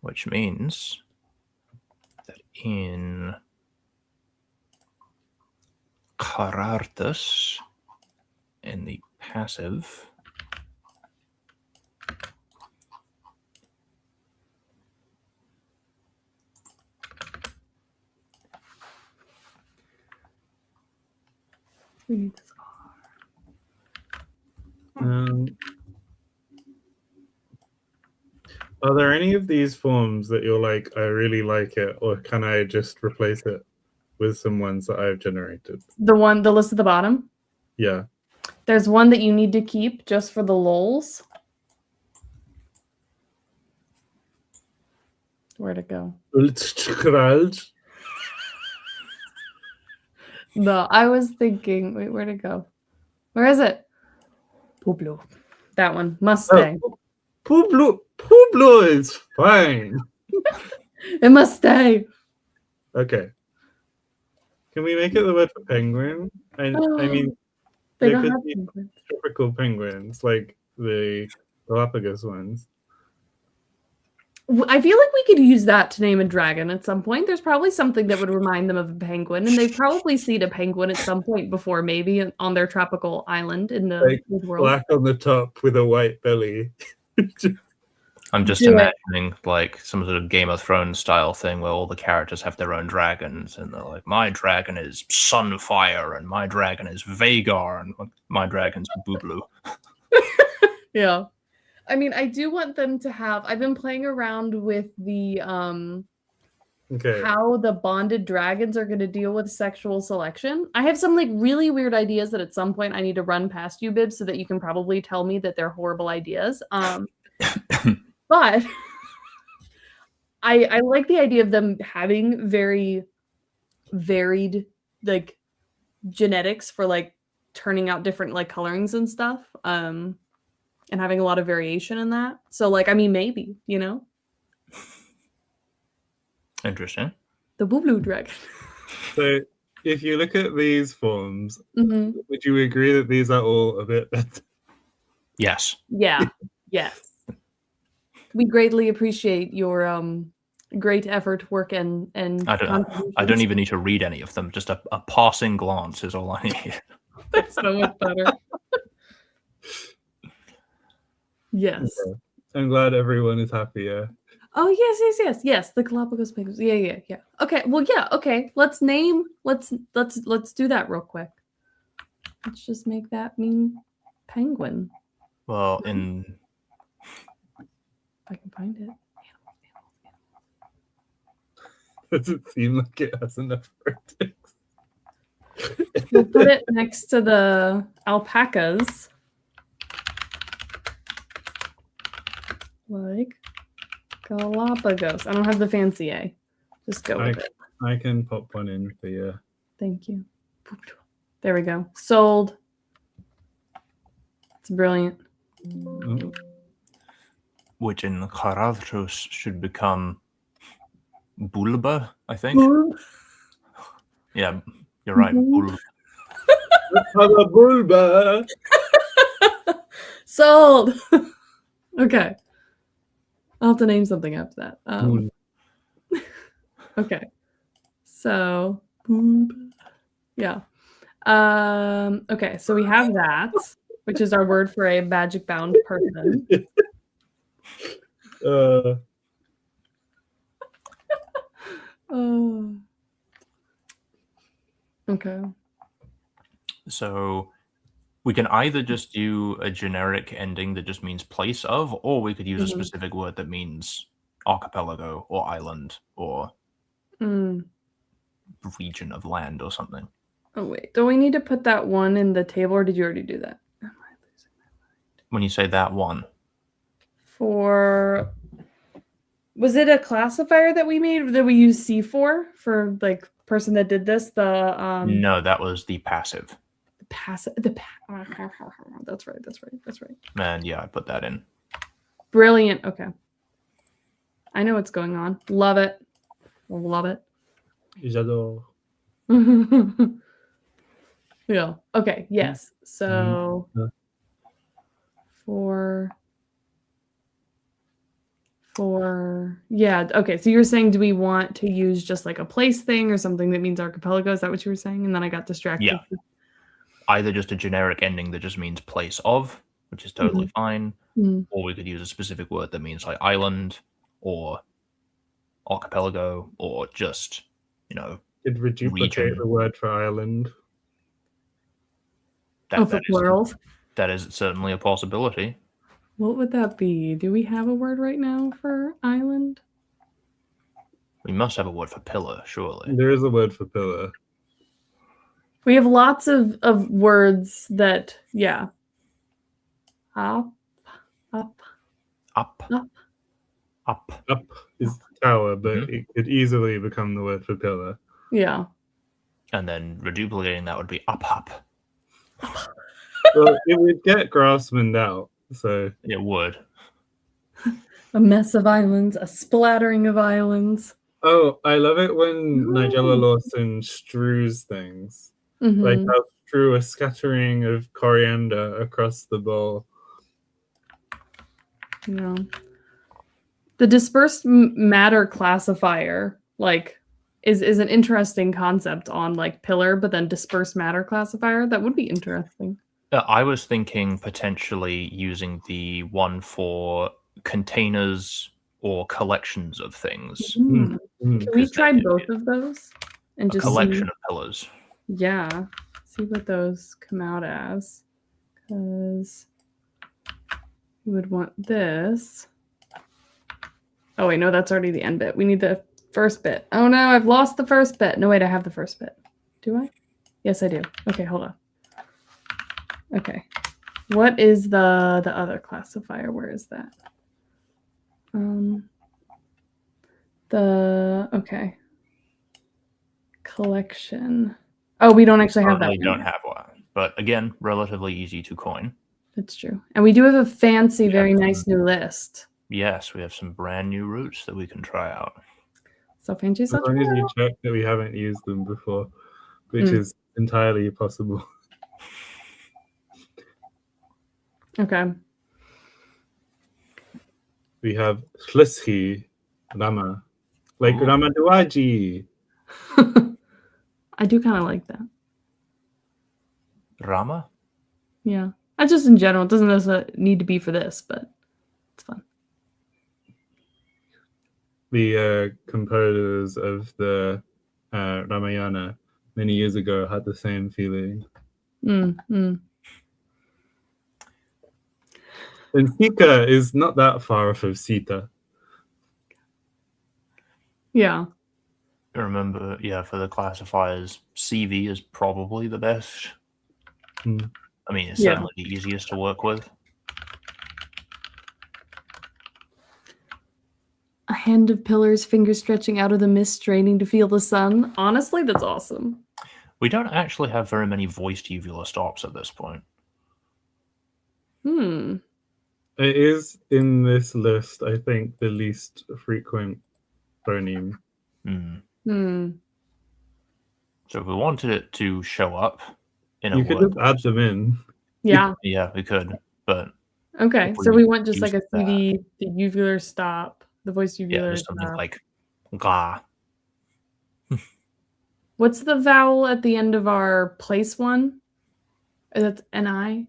Which means that in karartus, in the passive, We need this Are there any of these forms that you're like, I really like it, or can I just replace it with some ones that I've generated? The list at the bottom? Yeah. There's one that you need to keep just for the lols. Where'd it go? No, I was thinking, wait, where'd it go? Where is it? Pueblo. That one must stay. Pueblo is fine. It must stay. Okay. Can we make it the word for penguin? I mean, they there don't could have be penguins. tropical penguins, like the Galapagos ones. I feel like we could use that to name a dragon at some point. There's probably something that would remind them of a penguin, and they've probably seen a penguin at some point before, maybe on their tropical island in the world. Black on the top with a white belly. I'm just imagining like some sort of Game of Thrones style thing where all the characters have their own dragons, and they're like, my dragon is Sunfire, and my dragon is Vagar, and my dragon's Bublu. Yeah. I mean, I do want them to have. I've been playing around with the how the bonded dragons are going to deal with sexual selection. I have some like really weird ideas that at some point I need to run past you, Bib, so that you can probably tell me that they're horrible ideas. But I like the idea of them having very varied like genetics for like turning out different like colorings and stuff. And having a lot of variation in that. So, like, I mean, maybe, you know? Interesting. The Bublu dragon. So, if you look at these forms, would you agree that these are all a bit better? Yes. Yeah. Yes. We greatly appreciate your great effort, work, and I don't even need to read any of them. Just a passing glance is all I need. That's so much better. Yes. Okay. I'm glad everyone is happier. Oh yes. The Galapagos penguins. Yeah. Okay. Well, yeah. Okay. Let's name. Let's do that real quick. Let's just make that mean penguin. Well, in If I can find it. Doesn't seem like it has enough vertex. We'll put it next to the alpacas. Like Galapagos. I don't have the fancy A. Just go with it. I can pop one in for you. Thank you. There we go. Sold. It's brilliant. Oh, which in Karathros should become Bulba, I think. Yeah, you're right. Mhm. Bulba. Bulba. Sold. Okay. I'll have to name something after that. Okay. So, yeah. Okay, so we have that, which is our word for a magic bound person. Okay. So we can either just do a generic ending that just means place of, or we could use a specific word that means archipelago or island or region of land or something. Oh, wait. Do we need to put that one in the table, or did you already do that? Am I losing my mind? When you say that one. Was it a classifier that we made that we used C4 for like person that did this? No, that was the passive. That's right. And yeah, I put that in. Brilliant. Okay. I know what's going on. Love it. J'adore. Yeah. Okay. Yes. So yeah. Okay. So you're saying, do we want to use just like a place thing or something that means archipelago? Is that what you were saying? And then I got distracted. Yeah. Either just a generic ending that just means place of, which is totally fine, or we could use a specific word that means like island or archipelago or just, Did we duplicate region. the word for island? For plurals? That is certainly a possibility. What would that be? Do we have a word right now for island? We must have a word for pillar, surely. There is a word for pillar. We have lots of words that, yeah. Up is tower, but it could easily become the word for pillar. Yeah. And then reduplicating that would be up. Well, it would get Grassman out, so it would. A mess of islands, a splattering of islands. Oh, I love it when Nigella Lawson strews things. Like how strew a scattering of coriander across the bowl. Yeah. The dispersed matter classifier, like, is an interesting concept on like pillar, but then dispersed matter classifier. That would be interesting. I was thinking potentially using the one for containers or collections of things. Can we try both of those and just collection of pillars? Yeah, see what those come out as, because we would want this. Oh wait, no, that's already the end bit. We need the first bit. Oh no, I've lost the first bit. No, wait, I have the first bit. Do I? Yes, I do. Okay, hold on. Okay, what is the other classifier? Where is that? Okay. Collection. Oh, we don't actually have that. We don't have one, but again, relatively easy to coin. That's true. And we do have a fancy, very nice new list. Yes, we have some brand new routes that we can try out. So fancy, as long as you check that we haven't used them before, which is entirely possible. Okay. We have Shlishi Rama, like Ramaduaji. I do kind of like that. Rama? Yeah. Just in general. It doesn't necessarily need to be for this, but it's fun. the composers of the Ramayana many years ago had the same feeling. Mm. And Sika is not that far off of Sita. Yeah. I remember, for the classifiers, CV is probably the best. Hmm. I mean, it's Yeah. certainly the easiest to work with. A hand of pillars, fingers stretching out of the mist, straining to feel the sun. Honestly, that's awesome. We don't actually have very many voiced uvula stops at this point. Hmm. It is in this list, I think, the least frequent phoneme. Hmm. So if we wanted it to show up in a You could word, just add them in. Yeah. yeah, we could. But Okay. if So we we want just like a use that- CV, the uvular stop, the voiced yeah, uvular just something stop. like ga. What's the vowel at the end of our place one? That's NI?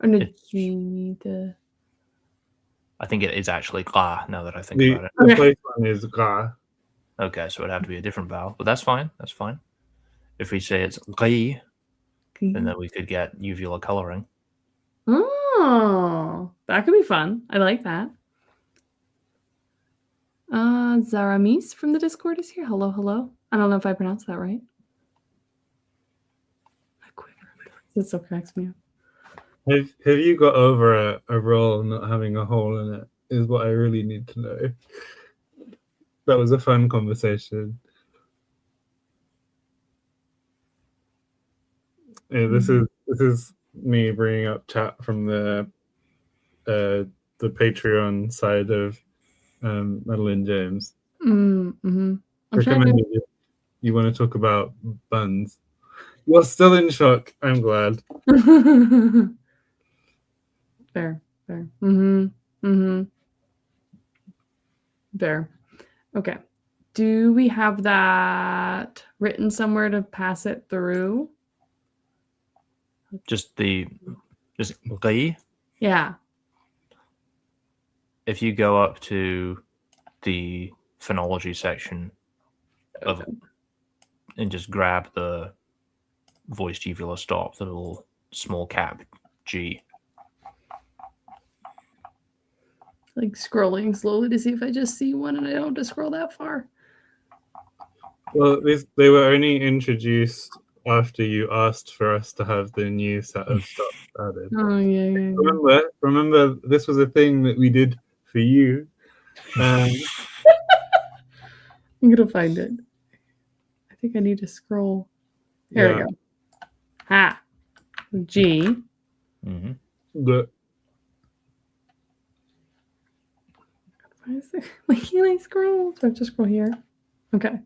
Or no, It's- the... I think it is actually ga now that I think The, about it. the Okay. place one is Ga. Okay, so it'd have to be a different vowel, but that's fine. That's fine. If we say it's gi, then we could get uvula coloring. Oh, that could be fun. I like that. Zaramis from the Discord is here. Hello, hello. I don't know if I pronounced that right. That still cracks me up. Have you got over a roll not having a hole in it? Is what I really need to know. That was a fun conversation. Yeah, this is me bringing up chat from the Patreon side of Madeline James. Mm-hmm. I'm trying Recommended you want to talk about buns. You're still in shock. I'm glad. to... Fair. Mm-hmm. Fair. Okay. Do we have that written somewhere to pass it through? Just gi. Yeah. If you go up to the phonology section of and just grab the voiced uvula stop, the little small cap G. Like scrolling slowly to see if I just see one and I don't have to scroll that far. Well, they were only introduced after you asked for us to have the new set of stuff added. Oh, yeah. Remember, this was a thing that we did for you. I'm gonna find it. I think I need to scroll. There we go. Ha. G. Mm-hmm. Like, can I scroll? Do I have to scroll here? Okay.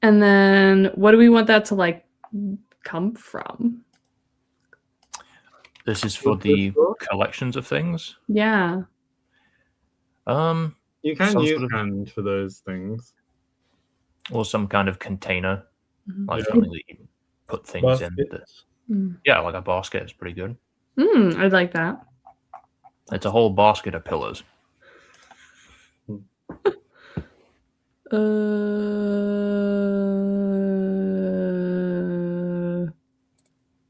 And then what do we want that to like come from? This is for the collections of things. Yeah. You can some use sort of- hand for those things. Or some kind of container, like Yeah. something that you put things in. Baskets. Yeah, like a basket is pretty good. I'd like that. It's a whole basket of pillars.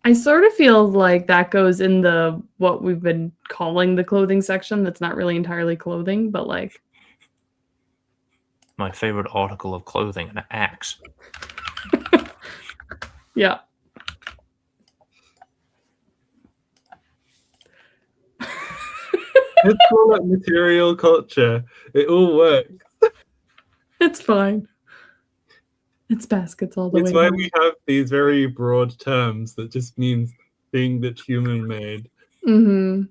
I sort of feel like that goes in the what we've been calling the clothing section. That's not really entirely clothing, but like My favorite article of clothing, an axe. yeah. It's all like material culture. It all works. It's fine. It's baskets all the It's way. why home. we have these very broad terms that just means thing that's human made. Mm-hmm.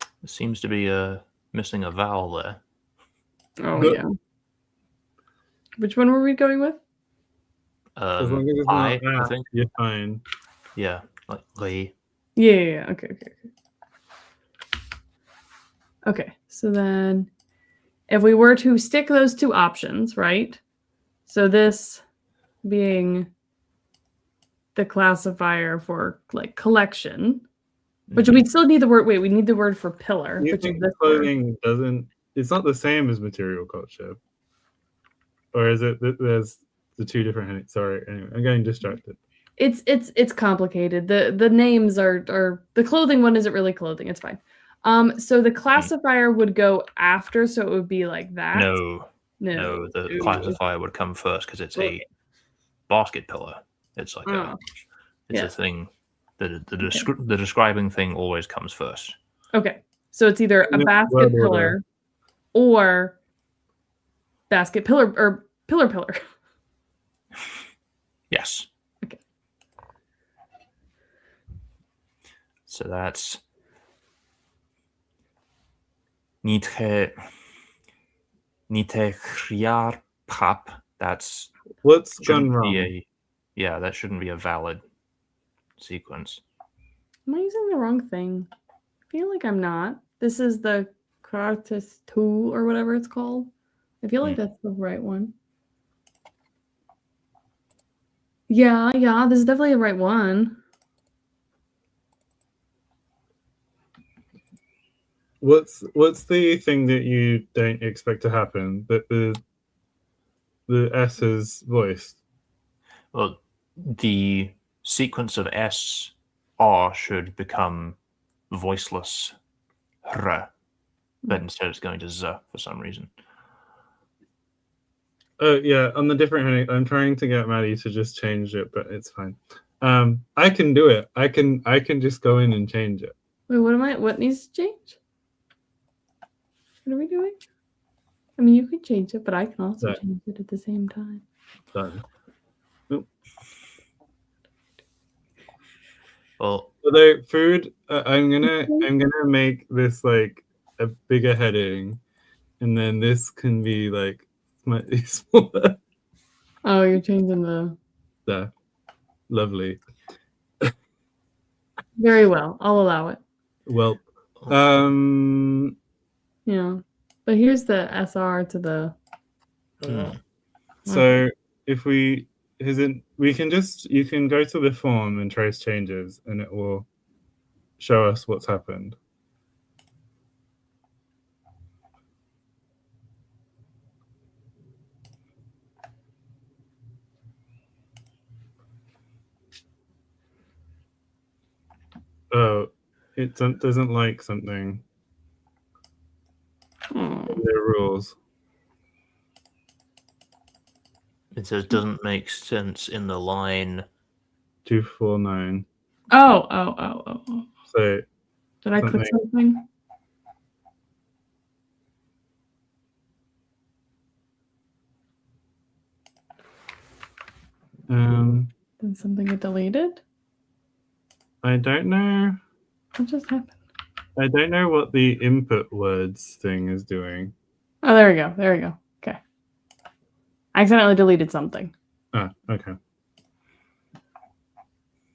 There seems to be missing a vowel there. Oh Good. yeah. Which one were we going with? As long as it's I not that, think. you're fine. Yeah, like Lee. Yeah. Okay. Okay. So then, if we were to stick those two options, right? So this being the classifier for like collection, which we'd still need the word. Wait, we need the word for pillar. You which is think this word. clothing doesn't it's not the same as material culture, or is it that there's the two different headings? Sorry, anyway, I'm getting distracted. It's complicated. The names are the clothing one isn't really clothing. It's fine. So the classifier would go after, so it would be like that. No, the classifier would come first because it's a basket pillar. It's like a thing. The describing thing always comes first. Okay, so it's either a basket pillar or basket pillar or pillar. Yes. Okay. So that's Nithe Kriar Pap. That's what's gone wrong. That shouldn't be a valid sequence. Am I using the wrong thing? I feel like I'm not. This is the Kratis 2 or whatever it's called. I feel like that's the right one. Yeah, this is definitely the right one. What's the thing that you don't expect to happen? That the S is voiced. Well, the sequence of S, R should become voiceless, R, but instead it's going to Z for some reason. Oh yeah, on the different heading, I'm trying to get Maddie to just change it, but it's fine. I can do it. I can just go in and change it. Wait, what needs to change? What are we doing? I mean, you can change it, but I can also change it at the same time. Done. Well, although food, I'm gonna make this like a bigger heading, and then this can be like slightly smaller. Oh, you're changing the. There, lovely. Very well, I'll allow it. Well, yeah, but here's the SR to the. So if we can just, you can go to the form and trace changes, and it will show us what's happened. Oh, it doesn't like something. Their rules. It says doesn't make sense in the line 249. Oh. So did I click something? Did something get deleted? I don't know. What just happened? I don't know what the input words thing is doing. Oh, there we go. Okay. I accidentally deleted something. Ah, okay.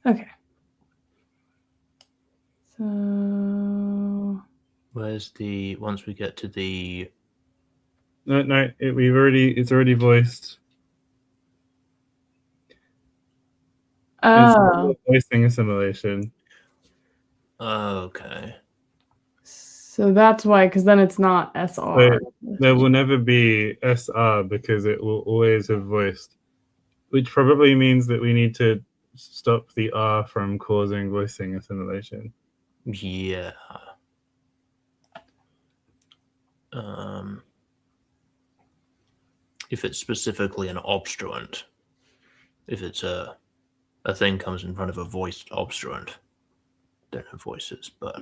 Okay. So where's the once we get to the No, it's already voiced. Oh. It's voicing assimilation. Okay. So that's why, because then it's not SR. There will never be SR because it will always have voiced, which probably means that we need to stop the R from causing voicing assimilation. Yeah. If it's specifically an obstruent, if it's a thing comes in front of a voiced obstruent, don't have voices, but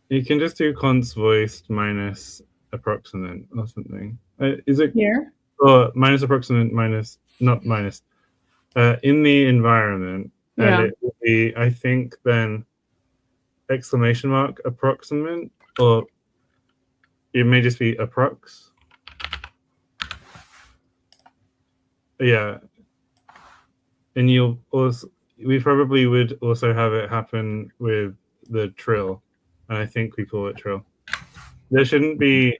you can just do const voiced minus approximate or something. Is it here? Or minus approximate minus, not minus, in the environment. Yeah. And it will be, I think, then exclamation mark approximate, or it may just be approx. Yeah. And we probably would also have it happen with the trill. And I think we call it trill. There shouldn't be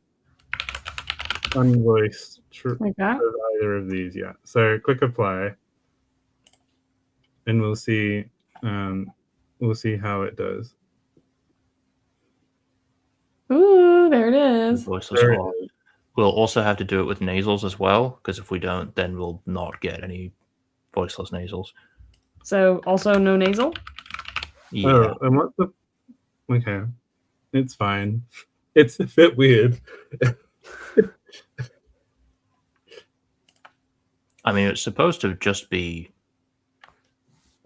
unvoiced like that? of either of these yet. So click apply. And we'll see we'll see how it does. Ooh, there it is. Voiceless There it R. is. We'll also have to do it with nasals as well, because if we don't, then we'll not get any voiceless nasals. So also no nasal. Yeah. Oh, and what's the? Okay, it's fine. It's a bit weird. I mean, it's supposed to just be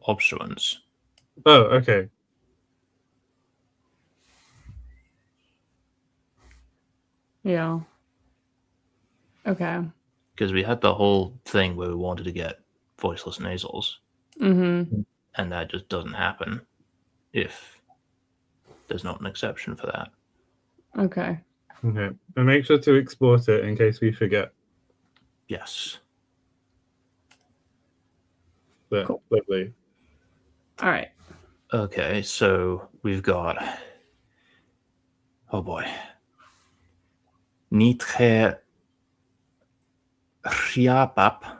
obstruents. Oh, okay. Yeah. Okay. Because we had the whole thing where we wanted to get voiceless nasals, Mm-hmm. and that just doesn't happen if there's not an exception for that. Okay. Okay, and make sure to export it in case we forget. Yes. But Cool. lovely. All right. Okay, so we've got. Oh boy. Nitre Riapap.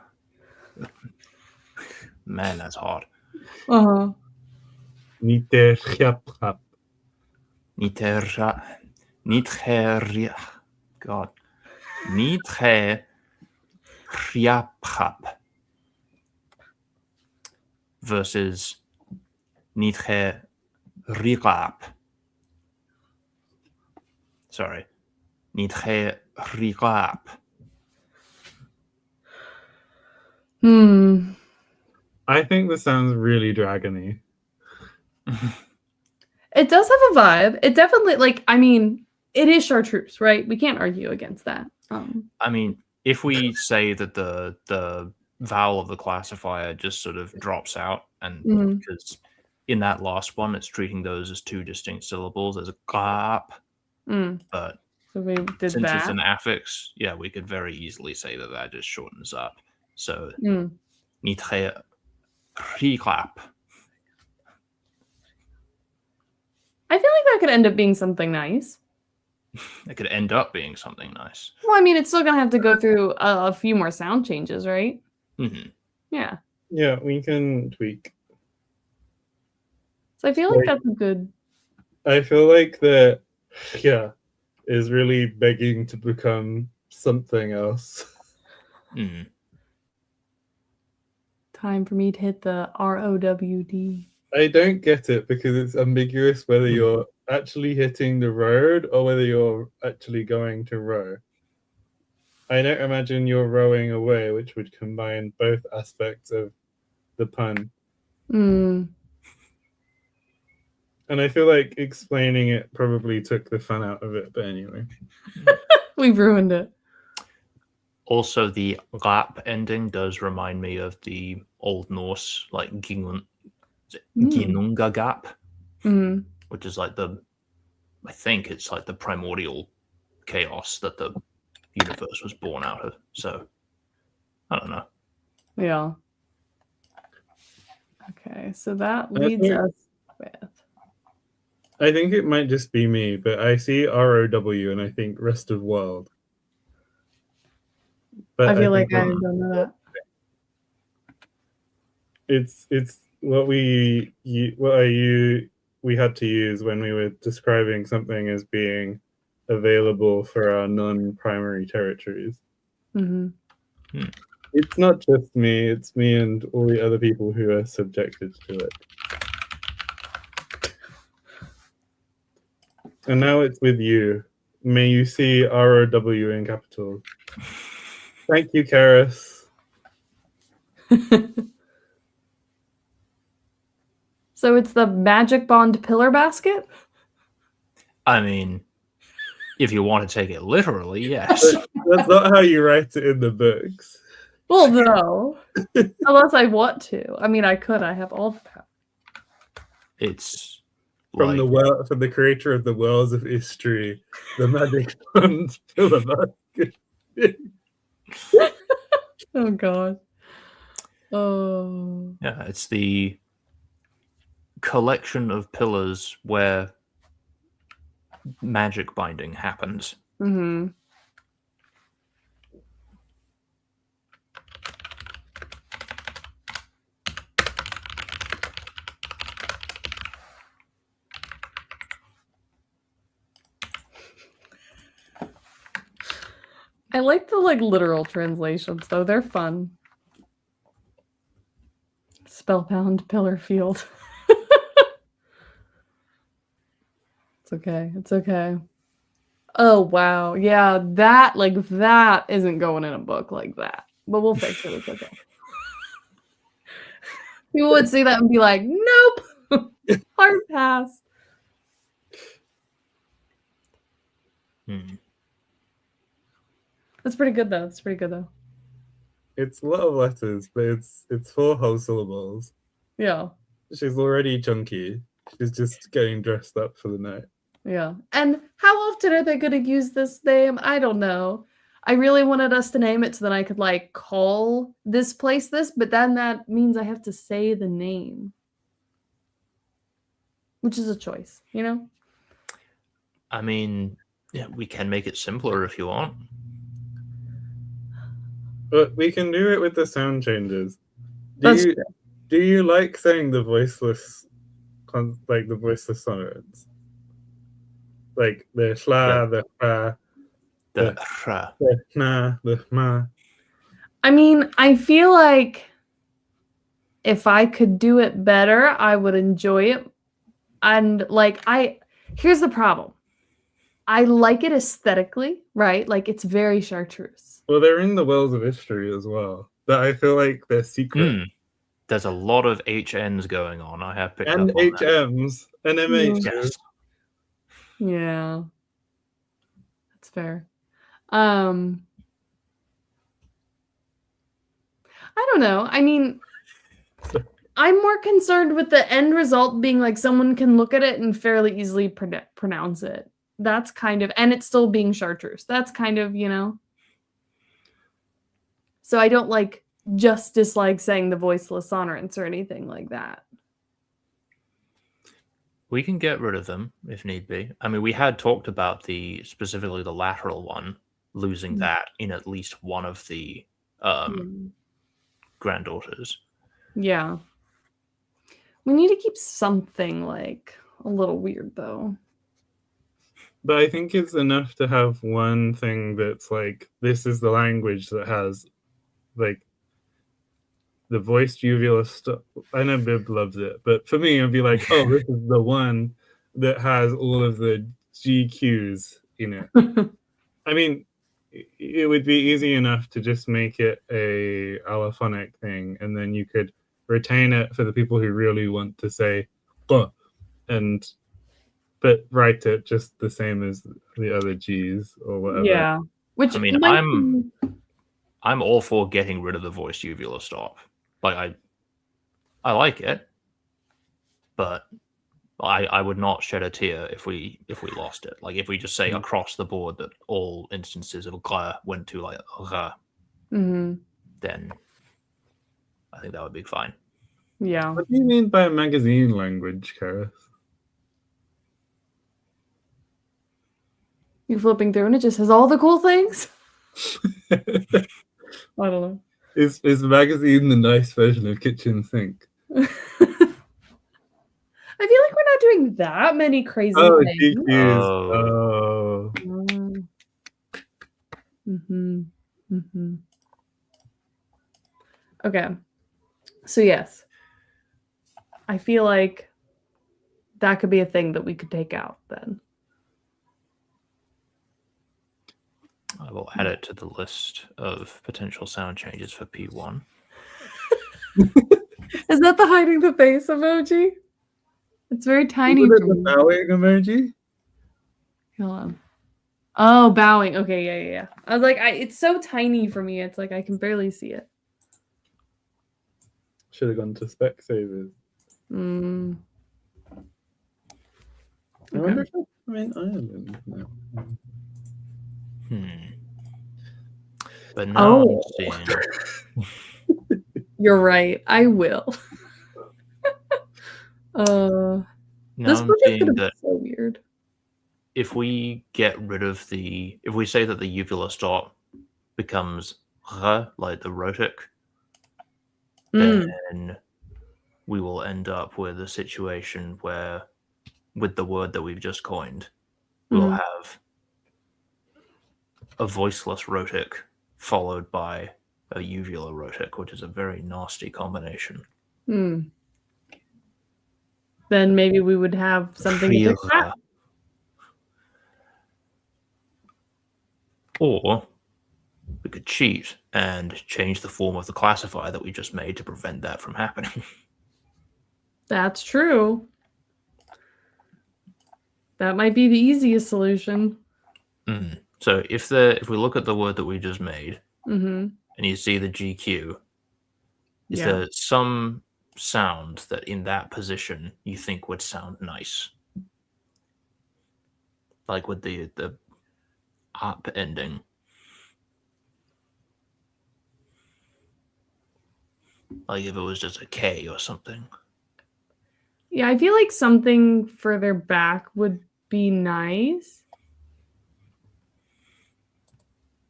Man, that's hard. Uh-huh. Niterhjapap. God. Nitre Riapap versus Nitre Riap. Sorry. Nitre Riap. I think this sounds really dragony. It does have a vibe. It definitely, like, I mean, it is chartreuse, right? We can't argue against that. I mean, if we say that the vowel of the classifier just sort of drops out, and because in that last one, it's treating those as two distinct syllables as a gap. But so we did since that. it's an affix, yeah, we could very easily say that that just shortens up. So, nitre reclap. I feel like that could end up being something nice. It could end up being something nice. Well, I mean, it's still gonna have to go through a few more sound changes, right? Mm-hmm. Yeah. Yeah, we can tweak. So I feel like that's a good. I feel like the is really begging to become something else. Mm-hmm. Time for me to hit the ROWD. I don't get it because it's ambiguous whether you're actually hitting the road or whether you're actually going to row. I don't imagine you're rowing away, which would combine both aspects of the pun. And I feel like explaining it probably took the fun out of it, but anyway. We've ruined it. Also, the gap ending does remind me of the Old Norse, like Ginnunga gap, which is like I think it's like the primordial chaos that the universe was born out of. So, I don't know. Yeah. Okay, so that leads us with. I think it might just be me, but I see ROW and I think rest of world. But I feel like I don't know that. It's what we had to use when we were describing something as being available for our non-primary territories. It's not just me, it's me and all the other people who are subjected to it. And now it's with you. May you see ROW in capitals. Thank you, Karis. So it's the Magic Bond pillar basket? I mean, if you want to take it literally, yes. That's not how you write it in the books. Well, no. Unless I want to. I mean, I could. I have all the power. It's from the creator of the Wells of History, the Magic Bond pillar basket. Oh god. Oh. Yeah, it's the collection of pillars where magic binding happens. I like the like literal translations though. They're fun. Spellbound Pillar Field. It's okay. It's okay. Oh wow. Yeah, that isn't going in a book like that. But we'll fix it. It's okay. People would see that and be like, nope. Hard pass. That's pretty good though. It's pretty good though. It's a lot of letters, but it's 4 whole syllables. Yeah. She's already chunky. She's just getting dressed up for the night. Yeah. And how often are they going to use this name? I don't know. I really wanted us to name it so that I could like call this place this, but then that means I have to say the name, which is a choice, you know? I mean, yeah, we can make it simpler if you want. But we can do it with the sound changes. That's Do true. you like saying the voiceless, like the voiceless sonorants? Like the shla, the fa, The the na, the ma. I mean, I feel like if I could do it better, I would enjoy it. And like here's the problem. I like it aesthetically, right? Like it's very chartreuse. Well, they're in the wells of history as well. But I feel like they're secret. There's a lot of HNs going on. I have picked And up on that. HMs and MHs. Yes. Yeah. That's fair. I don't know. I mean, I'm more concerned with the end result being like someone can look at it and fairly easily pronounce it. That's kind of, and it's still being chartreuse. That's kind of, you know. So I don't like just dislike saying the voiceless sonorants or anything like that. We can get rid of them if need be. I mean, we had talked about specifically the lateral one, losing that in at least one of the granddaughters. Yeah. We need to keep something like a little weird though. But I think it's enough to have one thing that's like, this is the language that has like the voiced uvula stuff. I know Bib loves it, but for me, it'd be like, oh, this is the one that has all of the GQs in it. I mean, it would be easy enough to just make it a allophonic thing, and then you could retain it for the people who really want to say, oh, but write it just the same as the other G's or whatever. Yeah. Which I mean, I'm all for getting rid of the voiced uvula stop. Like I like it, but I would not shed a tear if we lost it. Like if we just say across the board that all instances of gra went to like ra, then I think that would be fine. Yeah. What do you mean by magazine language, Karis? You're flipping through and it just has all the cool things. I don't know. Is magazine the nice version of kitchen sink? I feel like we're not doing that many crazy things. GQs. Oh. Okay. So yes. I feel like that could be a thing that we could take out then. I will add it to the list of potential sound changes for P1. Is that the hiding the face emoji? It's very tiny. Was it the bowing emoji? Hold on. Oh, bowing. Okay, yeah. I was like, it's so tiny for me. It's like I can barely see it. Should have gone to Specsavers. I wonder if I'm in Ireland now. But now I'm seeing. You're right. I will. Now this I'm book is seeing gonna be that so weird. if we get rid of if we say that the uvula stop becomes r, like the rhotic, then we will end up with a situation where, with the word that we've just coined, we'll have a voiceless rhotic followed by a uvular rhotic, which is a very nasty combination. Hmm. Then maybe we would have something to fix that. Or we could cheat and change the form of the classifier that we just made to prevent that from happening. That's true. That might be the easiest solution. So if we look at the word that we just made, and you see the GQ, is there some sound that in that position you think would sound nice? Like with the up ending. Like if it was just a K or something. Yeah, I feel like something further back would be nice.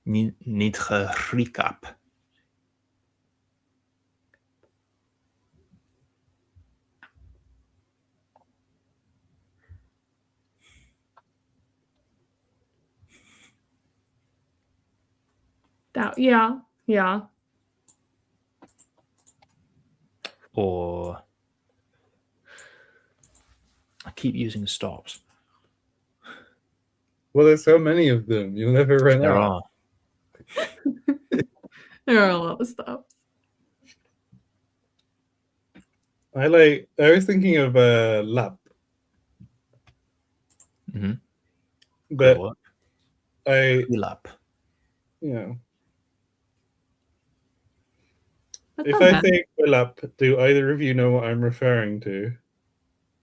Nidgerikap. That, yeah. Or I keep using stops. Well, there's so many of them. You'll never run There out. are. There are a lot of stops. I was thinking of lap. But Lap. That's if not I bad. say quillap, do either of you know what I'm referring to?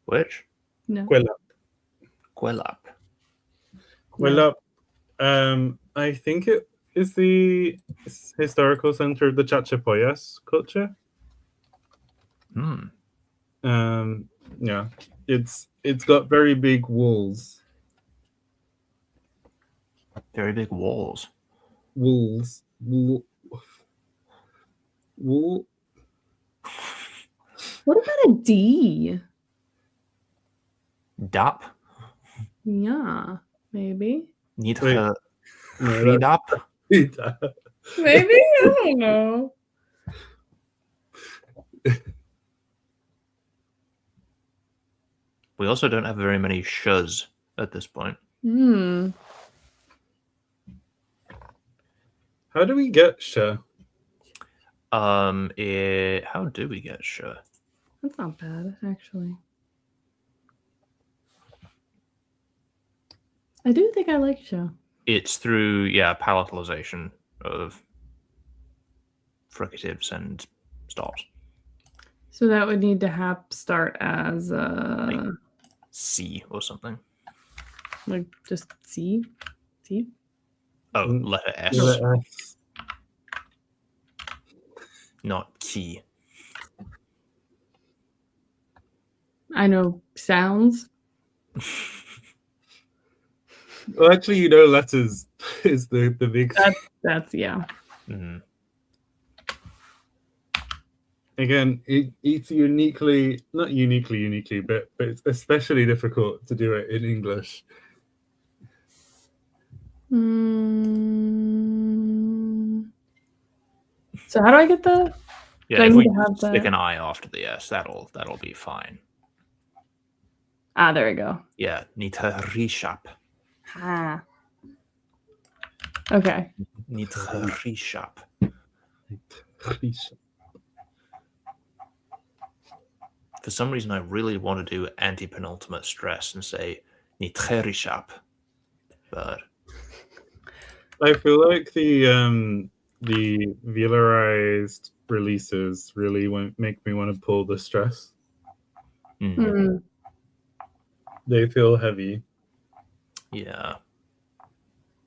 Which? No. Quillap. Quellap. Quillap. I think it is the historical center of the Chachapoyas culture. Yeah, it's got very big walls. Very big walls. Walls. Wool. What about a D? Dap. Yeah, maybe. Nidgerikap. Maybe? I don't know. We also don't have very many shuz at this point. How do we get sha? How do we get sha? That's not bad, actually. I do think I like sha. It's through palatalization of fricatives and stops. So that would need to start as Like C or something. like just C. Oh, letter S. Letter S. Not key. I know sounds. Well, actually, letters is the big. That's yeah. Mm-hmm. Again, it's not uniquely, but it's especially difficult to do it in English. So how do I get the? Yeah, if we stick an I after the S, that'll be fine. Ah, there we go. Yeah, Nidgerikap. Ah. Okay. Nidgerikap. For some reason, I really want to do anti-penultimate stress and say Nidgerikap, but I feel like the velarized releases really won't make me want to pull the stress. They feel heavy. Yeah.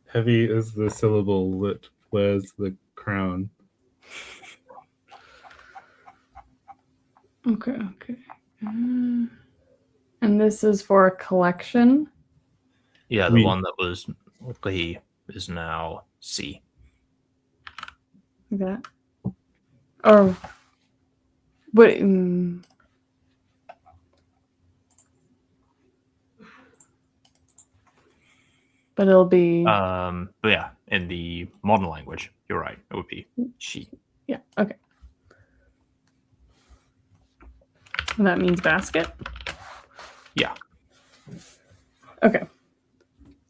Heavy is the syllable that wears the crown. Okay. And this is for a collection? Yeah, the one that was Li is now C. Okay. Or what? But it'll be. But yeah, in the modern language, you're right. It would be she. Yeah. Okay. And that means basket. Yeah, Okay.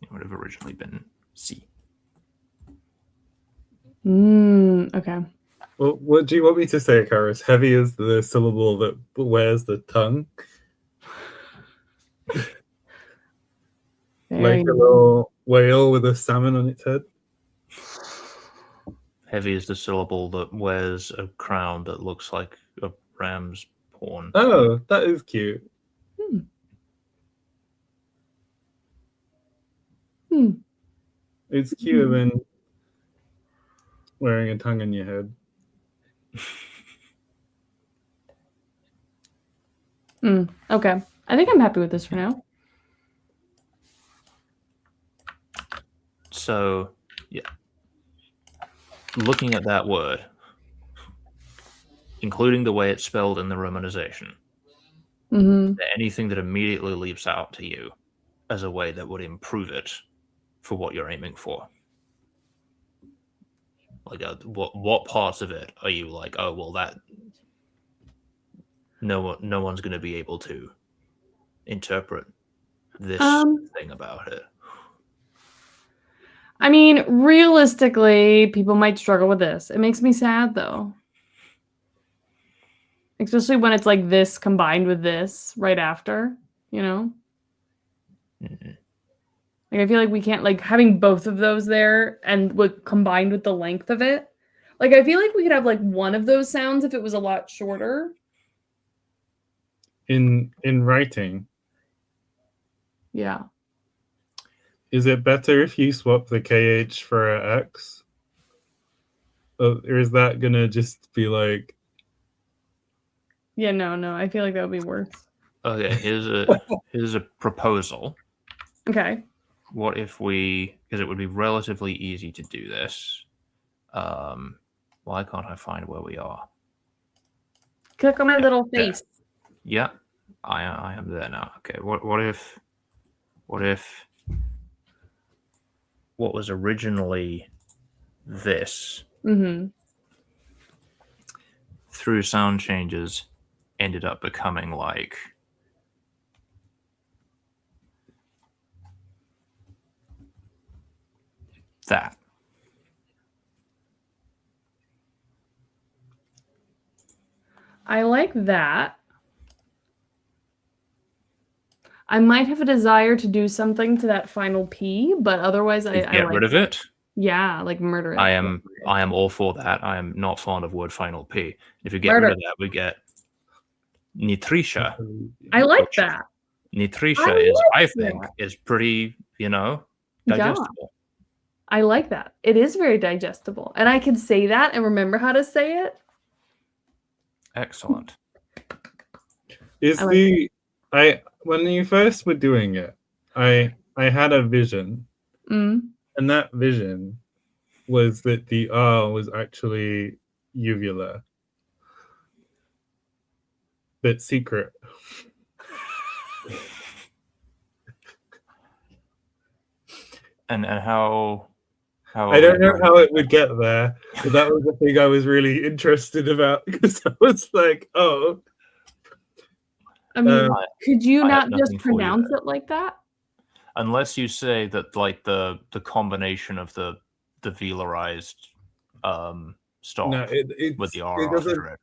it would have originally been C. Okay. Well, what do you want me to say, Karis? Heavy is the syllable that wears the tongue, Very like a little whale with a salmon on its head. Heavy is the syllable that wears a crown that looks like a ram's horn. Oh, that is cute. It's cuter than wearing a tongue in your head. Okay. I think I'm happy with this for now. So, yeah. Looking at that word, including the way it's spelled in the romanization, is there anything that immediately leaps out to you as a way that would improve it for what you're aiming for? Like, what parts of it are you like, oh, well, that no one's going to be able to interpret this thing about it? I mean, realistically, people might struggle with this. It makes me sad, though. Especially when it's like this combined with this right after, you know? Mhm. Like, I feel like we can't, like, having both of those there and combined with the length of it. Like, I feel like we could have, like, one of those sounds if it was a lot shorter. In writing, Yeah. is it better if you swap the KH for a X? Or is that gonna just be like... Yeah, no. I feel like that would be worse. Okay, here's a proposal. Okay. What if we, because it would be relatively easy to do this. Why can't I find where we are? Click on my little face. Yeah, I am there now. Okay, what if what was originally this through sound changes ended up becoming like that? I like that. I might have a desire to do something to that final P, but otherwise I Get like rid of it. Yeah, like murder it. I am all for that. I am not fond of word final P. If you get Murder. rid of that, we get Nitrisha. I like that. Nitrisha I think is pretty, digestible. I like that. It is very digestible. And I can say that and remember how to say it. Excellent. When you first were doing it, I had a vision. And that vision was that the R was actually uvula. But secret. And how I don't know how it would get there, but that was the thing I was really interested about, because I was like, oh. I mean, could you not just pronounce it like that? Unless you say that, like, the combination of the velarized stop with the R after it.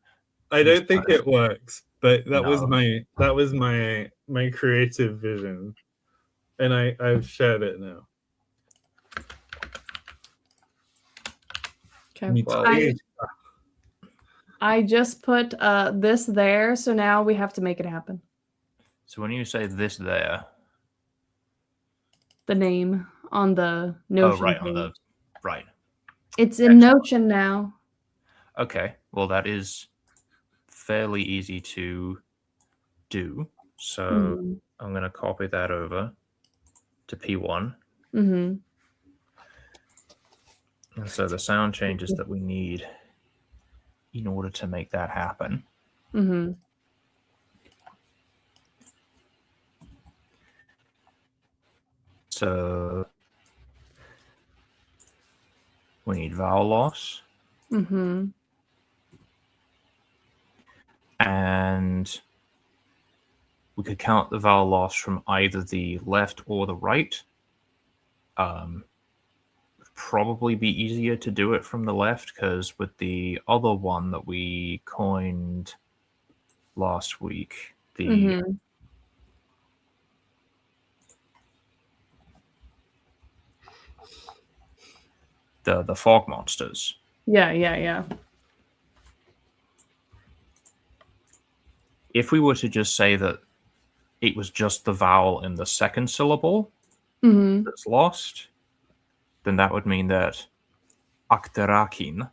I don't think it works, but that was my creative vision, and I've shared it now. Okay. Well, I just put this there, so now we have to make it happen. So when you say this there, the name on the Notion. Oh, right, page. Right. It's in Notion now. Okay, well that is fairly easy to do. So I'm going to copy that over to P1. And so the sound changes that we need in order to make that happen. So We need vowel loss. Mm-hmm. And we could count the vowel loss from either the left or the right. Probably be easier to do it from the left, because with the other one that we coined last week, the Mm-hmm. the fog monsters. Yeah. If we were to just say that it was just the vowel in the second syllable Mm-hmm. that's lost, then that would mean that akterakin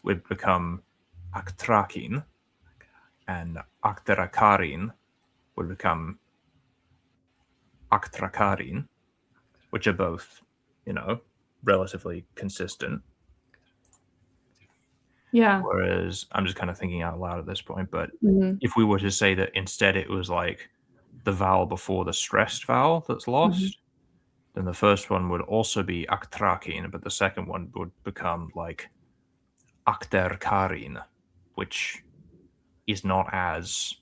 would become aktrakin, and akterakarin would become aktrakarin, which are both, relatively consistent. Yeah. Whereas I'm just kind of thinking out loud at this point, but Mm-hmm. if we were to say that instead it was like the vowel before the stressed vowel that's lost, then the first one would also be aktrakin, but the second one would become like akterkarin, which is not as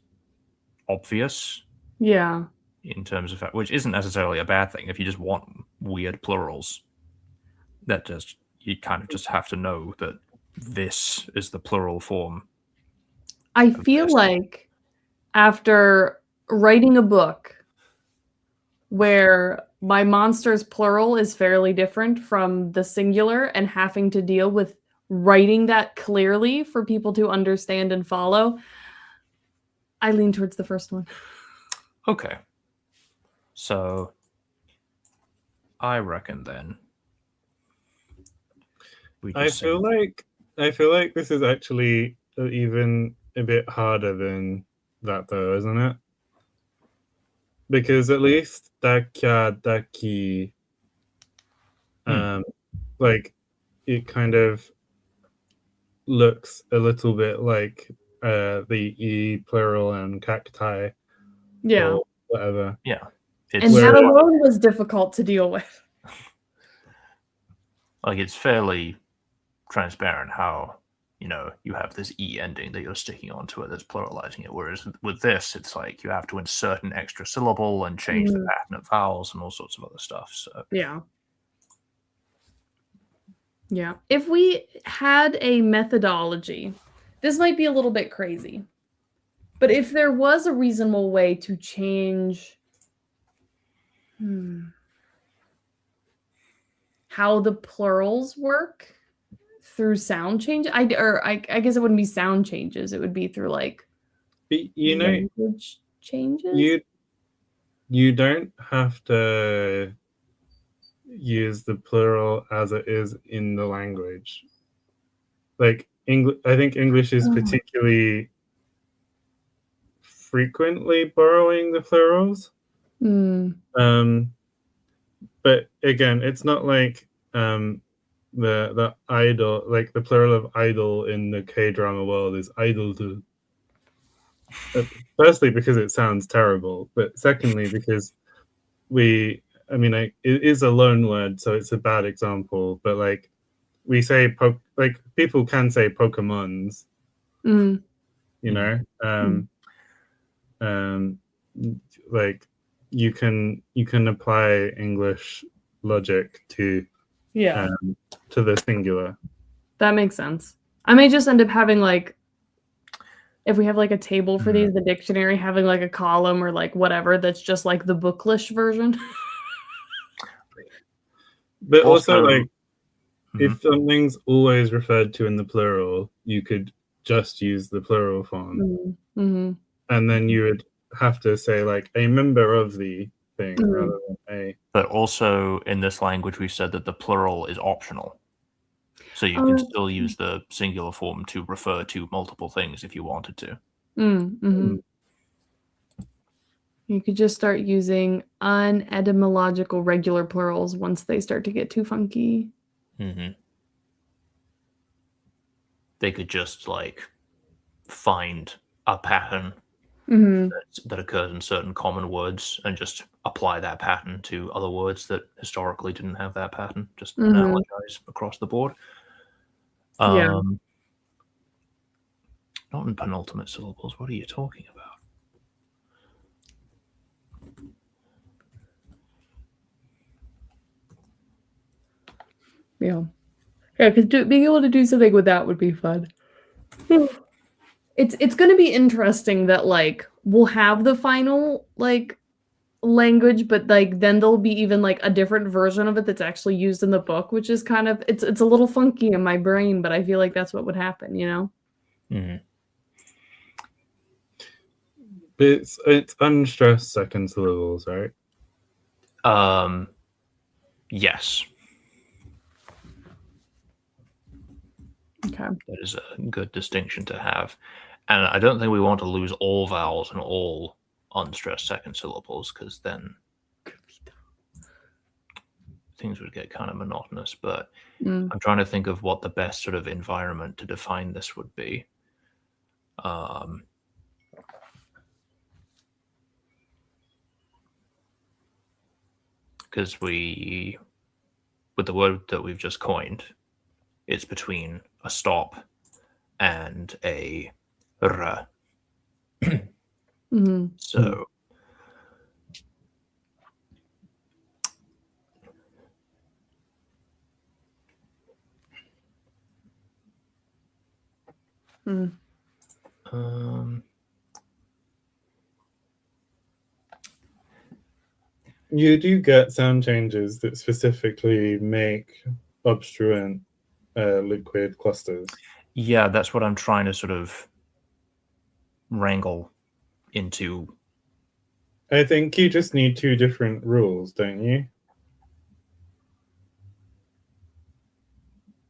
obvious Yeah. in terms of, which isn't necessarily a bad thing. If you just want weird plurals, you kind of just have to know that this is the plural form. I feel like after writing a book where my monster's plural is fairly different from the singular and having to deal with writing that clearly for people to understand and follow, I lean towards the first one. Okay. So I reckon then I feel like this is actually even a bit harder than that, though, isn't it? Because at least dakya daki, like it kind of looks a little bit like the e plural and cacti, or whatever. Yeah. And that alone was difficult to deal with. Like, it's fairly transparent how, you have this E ending that you're sticking onto it that's pluralizing it. Whereas with this, it's like you have to insert an extra syllable and change the pattern of vowels and all sorts of other stuff. So Yeah. If we had a methodology, this might be a little bit crazy, but if there was a reasonable way to change how the plurals work through sound change, I guess it wouldn't be sound changes. It would be through like language changes. You don't have to use the plural as it is in the language. Like I think English is particularly frequently borrowing the plurals. But again, it's not like the idol, like the plural of idol in the K-drama world is idol. Firstly, because it sounds terrible, but secondly, because it is a loan word, so it's a bad example. But like we say, like people can say Pokemons, like you can apply English logic to the singular. That makes sense. I may just end up having like, if we have like a table for these, the dictionary having like a column or like whatever that's just like the Booklish version. But also like if something's always referred to in the plural, you could just use the plural form, and then you would have to say like a member of the thing rather than a. But also in this language, we said that the plural is optional. So you can still use the singular form to refer to multiple things if you wanted to. You could just start using unetymological regular plurals once they start to get too funky. They could just like find a pattern Hmm. that occurs in certain common words and just apply that pattern to other words that historically didn't have that pattern. Just Hmm. analogize across the board. Yeah. Not in penultimate syllables. What are you talking about? Yeah. Yeah, because being able to do something with that would be fun. It's going to be interesting that like we'll have the final like language, but like then there'll be even like a different version of it that's actually used in the book, which is kind of it's a little funky in my brain, but I feel like that's what would happen, you know? Mm-hmm. It's unstressed second syllables, right? Yes. Okay. That is a good distinction to have. And I don't think we want to lose all vowels and all unstressed second syllables, because then things would get kind of monotonous. But Mm. I'm trying to think of what the best sort of environment to define this would be. Because with the word that we've just coined, it's between a stop and a r. Hmm. So Mm. You do get sound changes that specifically make obstruent liquid clusters. yeah, that's what I'm trying to sort of wrangle into. I think you just need two different rules, don't you?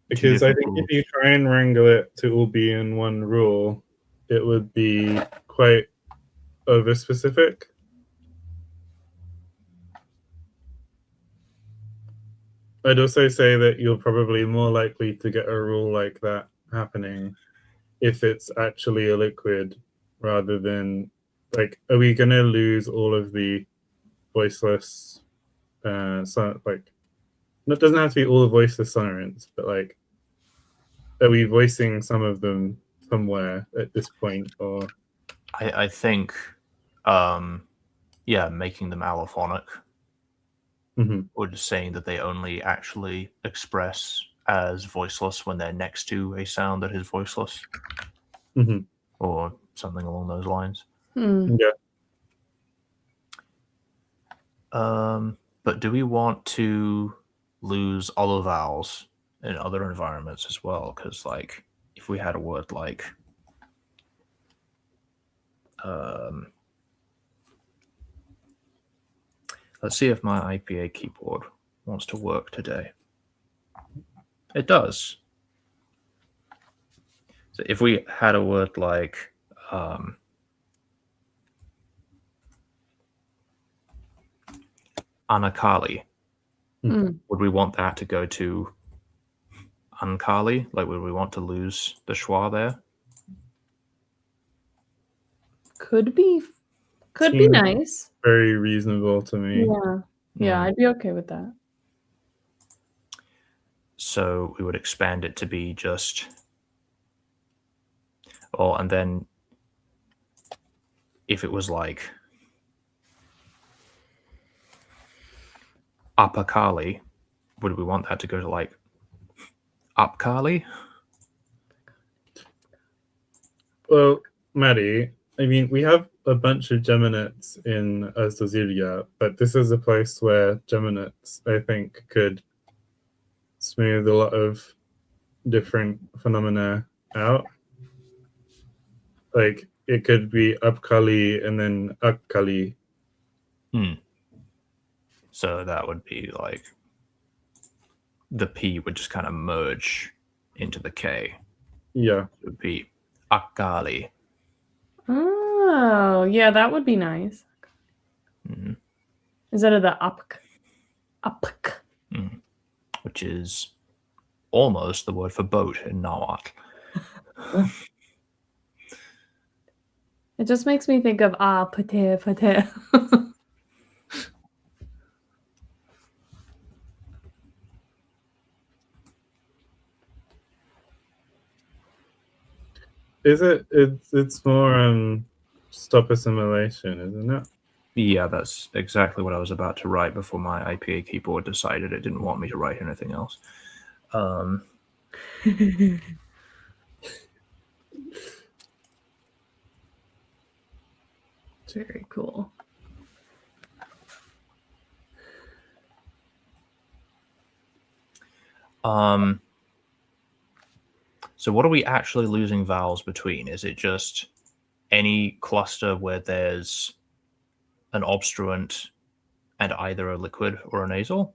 Because I think if you try and wrangle it to all be in one rule, it would be quite over specific. I'd also say that you're probably more likely to get a rule like that happening if it's actually a liquid rather than like, are we going to lose all of the voiceless like, it doesn't have to be all the voiceless sonorants, but like, are we voicing some of them somewhere at this point? Or I think making them allophonic, or just saying that they only actually express as voiceless when they're next to a sound that is voiceless, or something along those lines. Yeah. But do we want to lose other vowels in other environments as well? Because like if we had a word like let's see if my IPA keyboard wants to work today. It does. So if we had a word like Anakali, would we want that to go to Ankali? Like, would we want to lose the schwa there? Could be nice. Very reasonable to me. Yeah, I'd be okay with that. So we would expand it to be just, and then if it was like Apakali, would we want that to go to like Upkali? Well, Maddie, I mean, we have a bunch of Geminates in Asdosilia, but this is a place where Geminates, I think, could smooth a lot of different phenomena out. Like, it could be Upkali and then Akkali. So that would be like the P would just kind of merge into the K. Yeah. It would be Akkali. Oh, yeah, that would be nice. Instead of the upk. Which is almost the word for boat in Nahuatl. It just makes me think of pate pate. Is it? It's more stop assimilation, isn't it? Yeah, that's exactly what I was about to write before my IPA keyboard decided it didn't want me to write anything else. Very cool. So what are we actually losing vowels between? Is it just any cluster where there's an obstruent and either a liquid or a nasal?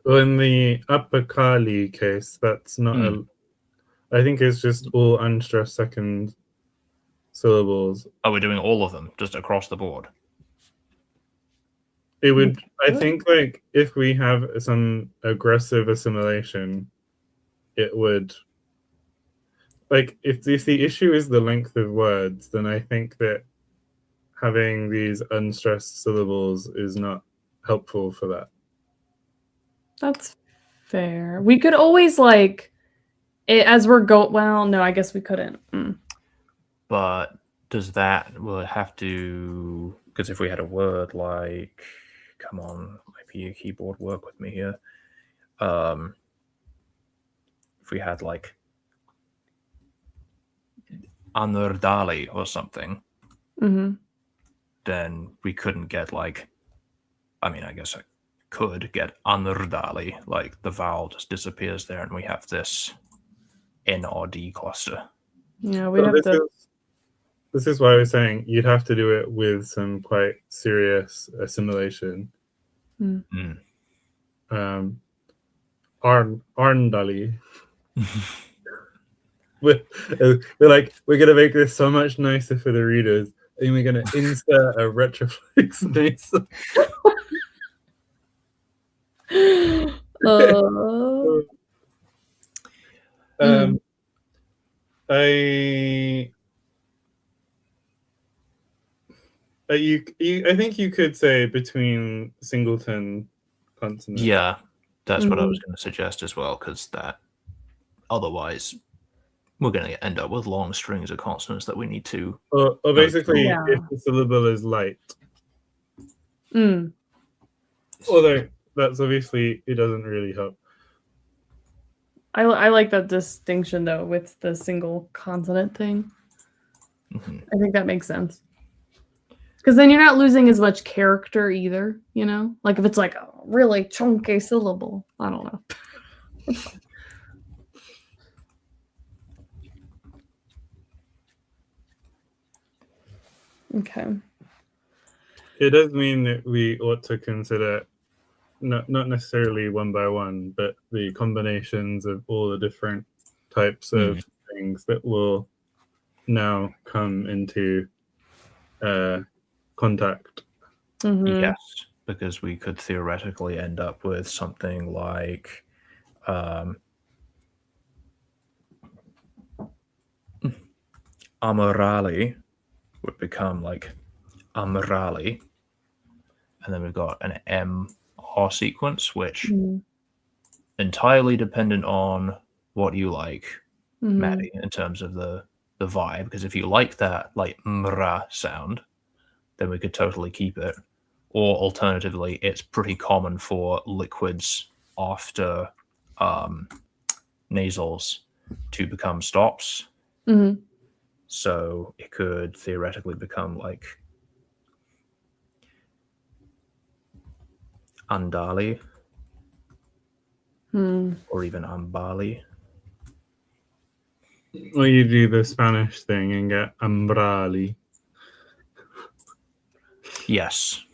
Well, in the upper Kali case, that's not I think it's just all unstressed second syllables. Oh, we're doing all of them, just across the board. It would, I think, like if we have some aggressive assimilation, it would, like if the issue is the length of words, then I think that having these unstressed syllables is not helpful for that. That's fair. We could always like as we're going. Well, no, I guess we couldn't. But does that will it have to? Because if we had a word like, come on, IPA keyboard, work with me here. If we had like Anurdali or something, then we couldn't get like. I mean, I guess I could get Anurdali, like the vowel just disappears there, and we have this N or D cluster. Yeah, we'd have to. This is why I was saying you'd have to do it with some quite serious assimilation. Arndali. we're like, we're gonna make this so much nicer for the readers, and we're gonna insert a retroflex nasal. I think you could say between singleton consonants. Yeah, that's what I was going to suggest as well, because that otherwise we're going to end up with long strings of consonants that we need to. Or basically, if the syllable is light. Although that's obviously, it doesn't really help. I like that distinction though with the single consonant thing. I think that makes sense. Because then you're not losing as much character either, you know? Like if it's like a really chunky syllable. I don't know. Okay. It does mean that we ought to consider not necessarily one by one, but the combinations of all the different types of things that will now come into contact. Yes, because we could theoretically end up with something like Amorali would become like Amorali, and then we've got an M-R sequence, which entirely dependent on what you like, Maddie, in terms of the vibe. Because if you like that like mra sound, then we could totally keep it. Or alternatively, it's pretty common for liquids after nasals to become stops. So it could theoretically become like Andali or even Ambali. Or you do the Spanish thing and get Ambrali. Yes.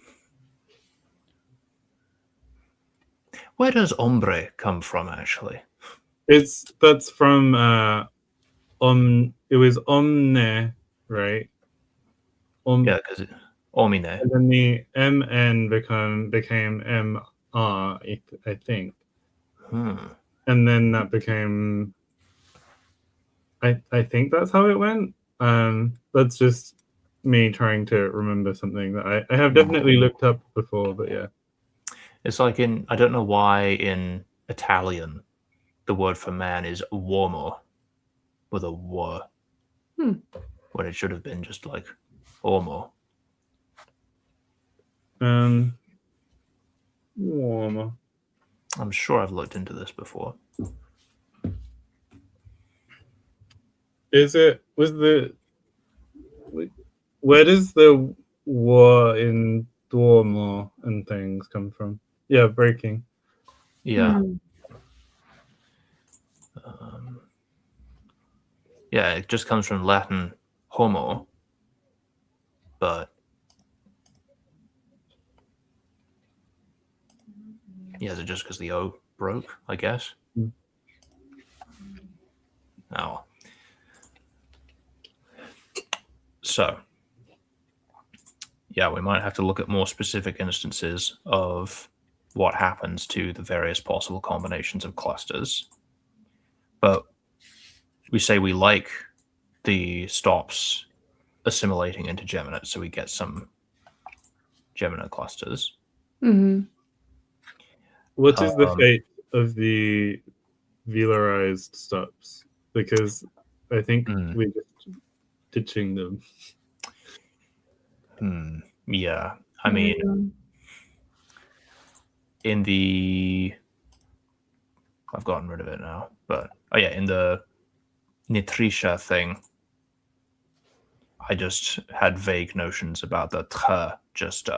Where does hombre come from, actually? That's from it was omne, right? Yeah, because omine. And then the MN became MR, I think. And then that became I think that's how it went. That's just me trying to remember something that I have definitely looked up before, but yeah. It's like I don't know why in Italian the word for man is uomo with a w, when it should have been just like uomo. Warmer. I'm sure I've looked into this before. Was the where does the war in Duomo and things come from? Yeah, breaking. Yeah. Hmm. Yeah, it just comes from Latin homo, but yeah, is it just because the O broke, I guess? Mm. Oh. So, yeah, we might have to look at more specific instances of what happens to the various possible combinations of clusters. But we say we like the stops assimilating into geminate, so we get some geminate clusters. Hmm. What is the fate of the velarized stops? Because I think we're just ditching them. Yeah, I mean, in the I've gotten rid of it now, but oh yeah, in the Nitrisha thing, I just had vague notions about the tre just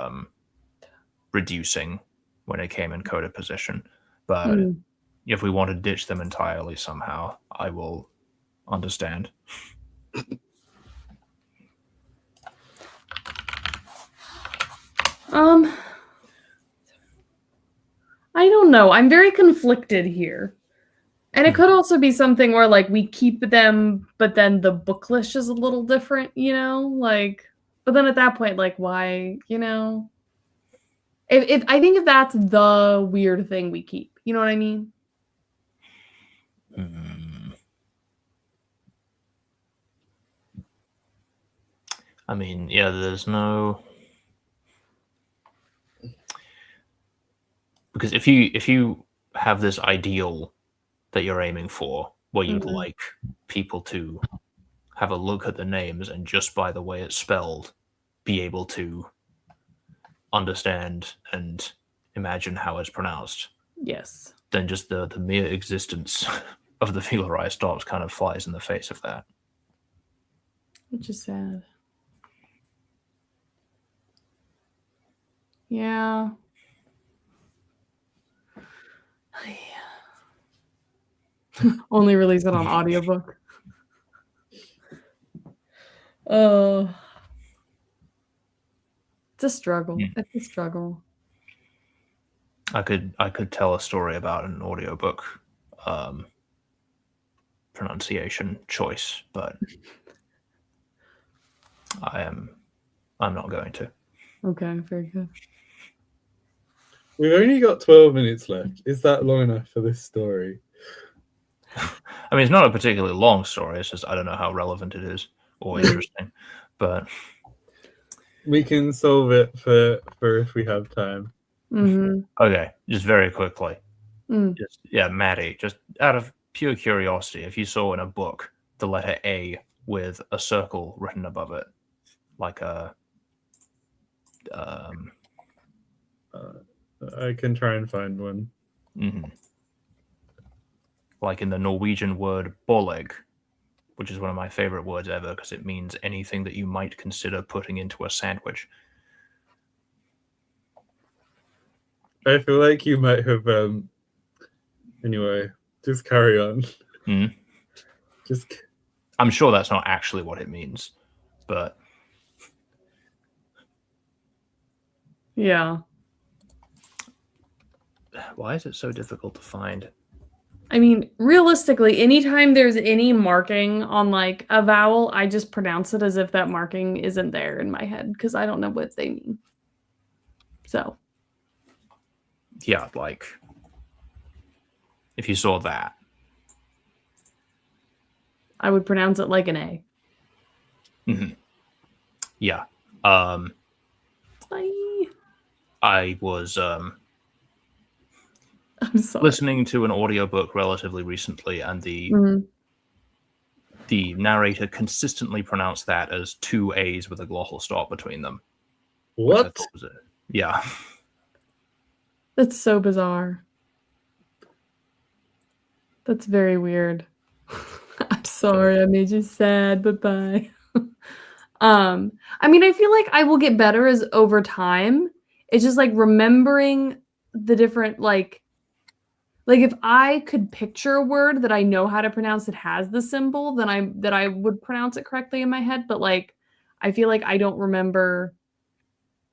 reducing when it came in coded position. But if we want to ditch them entirely somehow, I will understand. I don't know. I'm very conflicted here. And it could also be something where like we keep them, but then the booklish is a little different, like, but then at that point, like, why, if I think if that's the weird thing we keep, you know what I mean? I mean, yeah, there's no, because if you have this ideal that you're aiming for, where you'd like people to have a look at the names and just by the way it's spelled, be able to understand and imagine how it's pronounced, Yes. then just the mere existence of the velarized stops kind of flies in the face of that. Which is sad. Yeah. Only release it on audiobook. Oh. It's a struggle. It's a struggle. I could tell a story about an audiobook pronunciation choice, but I'm not going to. Okay, very good. We've only got 12 minutes left. Is that long enough for this story? I mean, it's not a particularly long story. It's just I don't know how relevant it is or interesting, but we can solve it for if we have time. Okay, just very quickly. Just Maddie, just out of pure curiosity, if you saw in a book the letter A with a circle written above it, like a I can try and find one. Like in the Norwegian word "boleg," which is one of my favorite words ever because it means anything that you might consider putting into a sandwich. I feel like you might have. Anyway, just carry on. I'm sure that's not actually what it means, but yeah. Why is it so difficult to find? I mean, realistically, anytime there's any marking on like a vowel, I just pronounce it as if that marking isn't there in my head because I don't know what they mean. So. Yeah, like if you saw that, I would pronounce it like an A. Yeah. Bye. I was I'm sorry. listening to an audiobook relatively recently, and Mhm. the narrator consistently pronounced that as two A's with a glottal stop between them. Which I What? thought was yeah. That's so bizarre. That's very weird. I'm sorry I made you sad. Bye-bye. I mean, I feel like I will get better as over time. It's just like remembering the different like if I could picture a word that I know how to pronounce that has the symbol, then I would pronounce it correctly in my head. But like I feel like I don't remember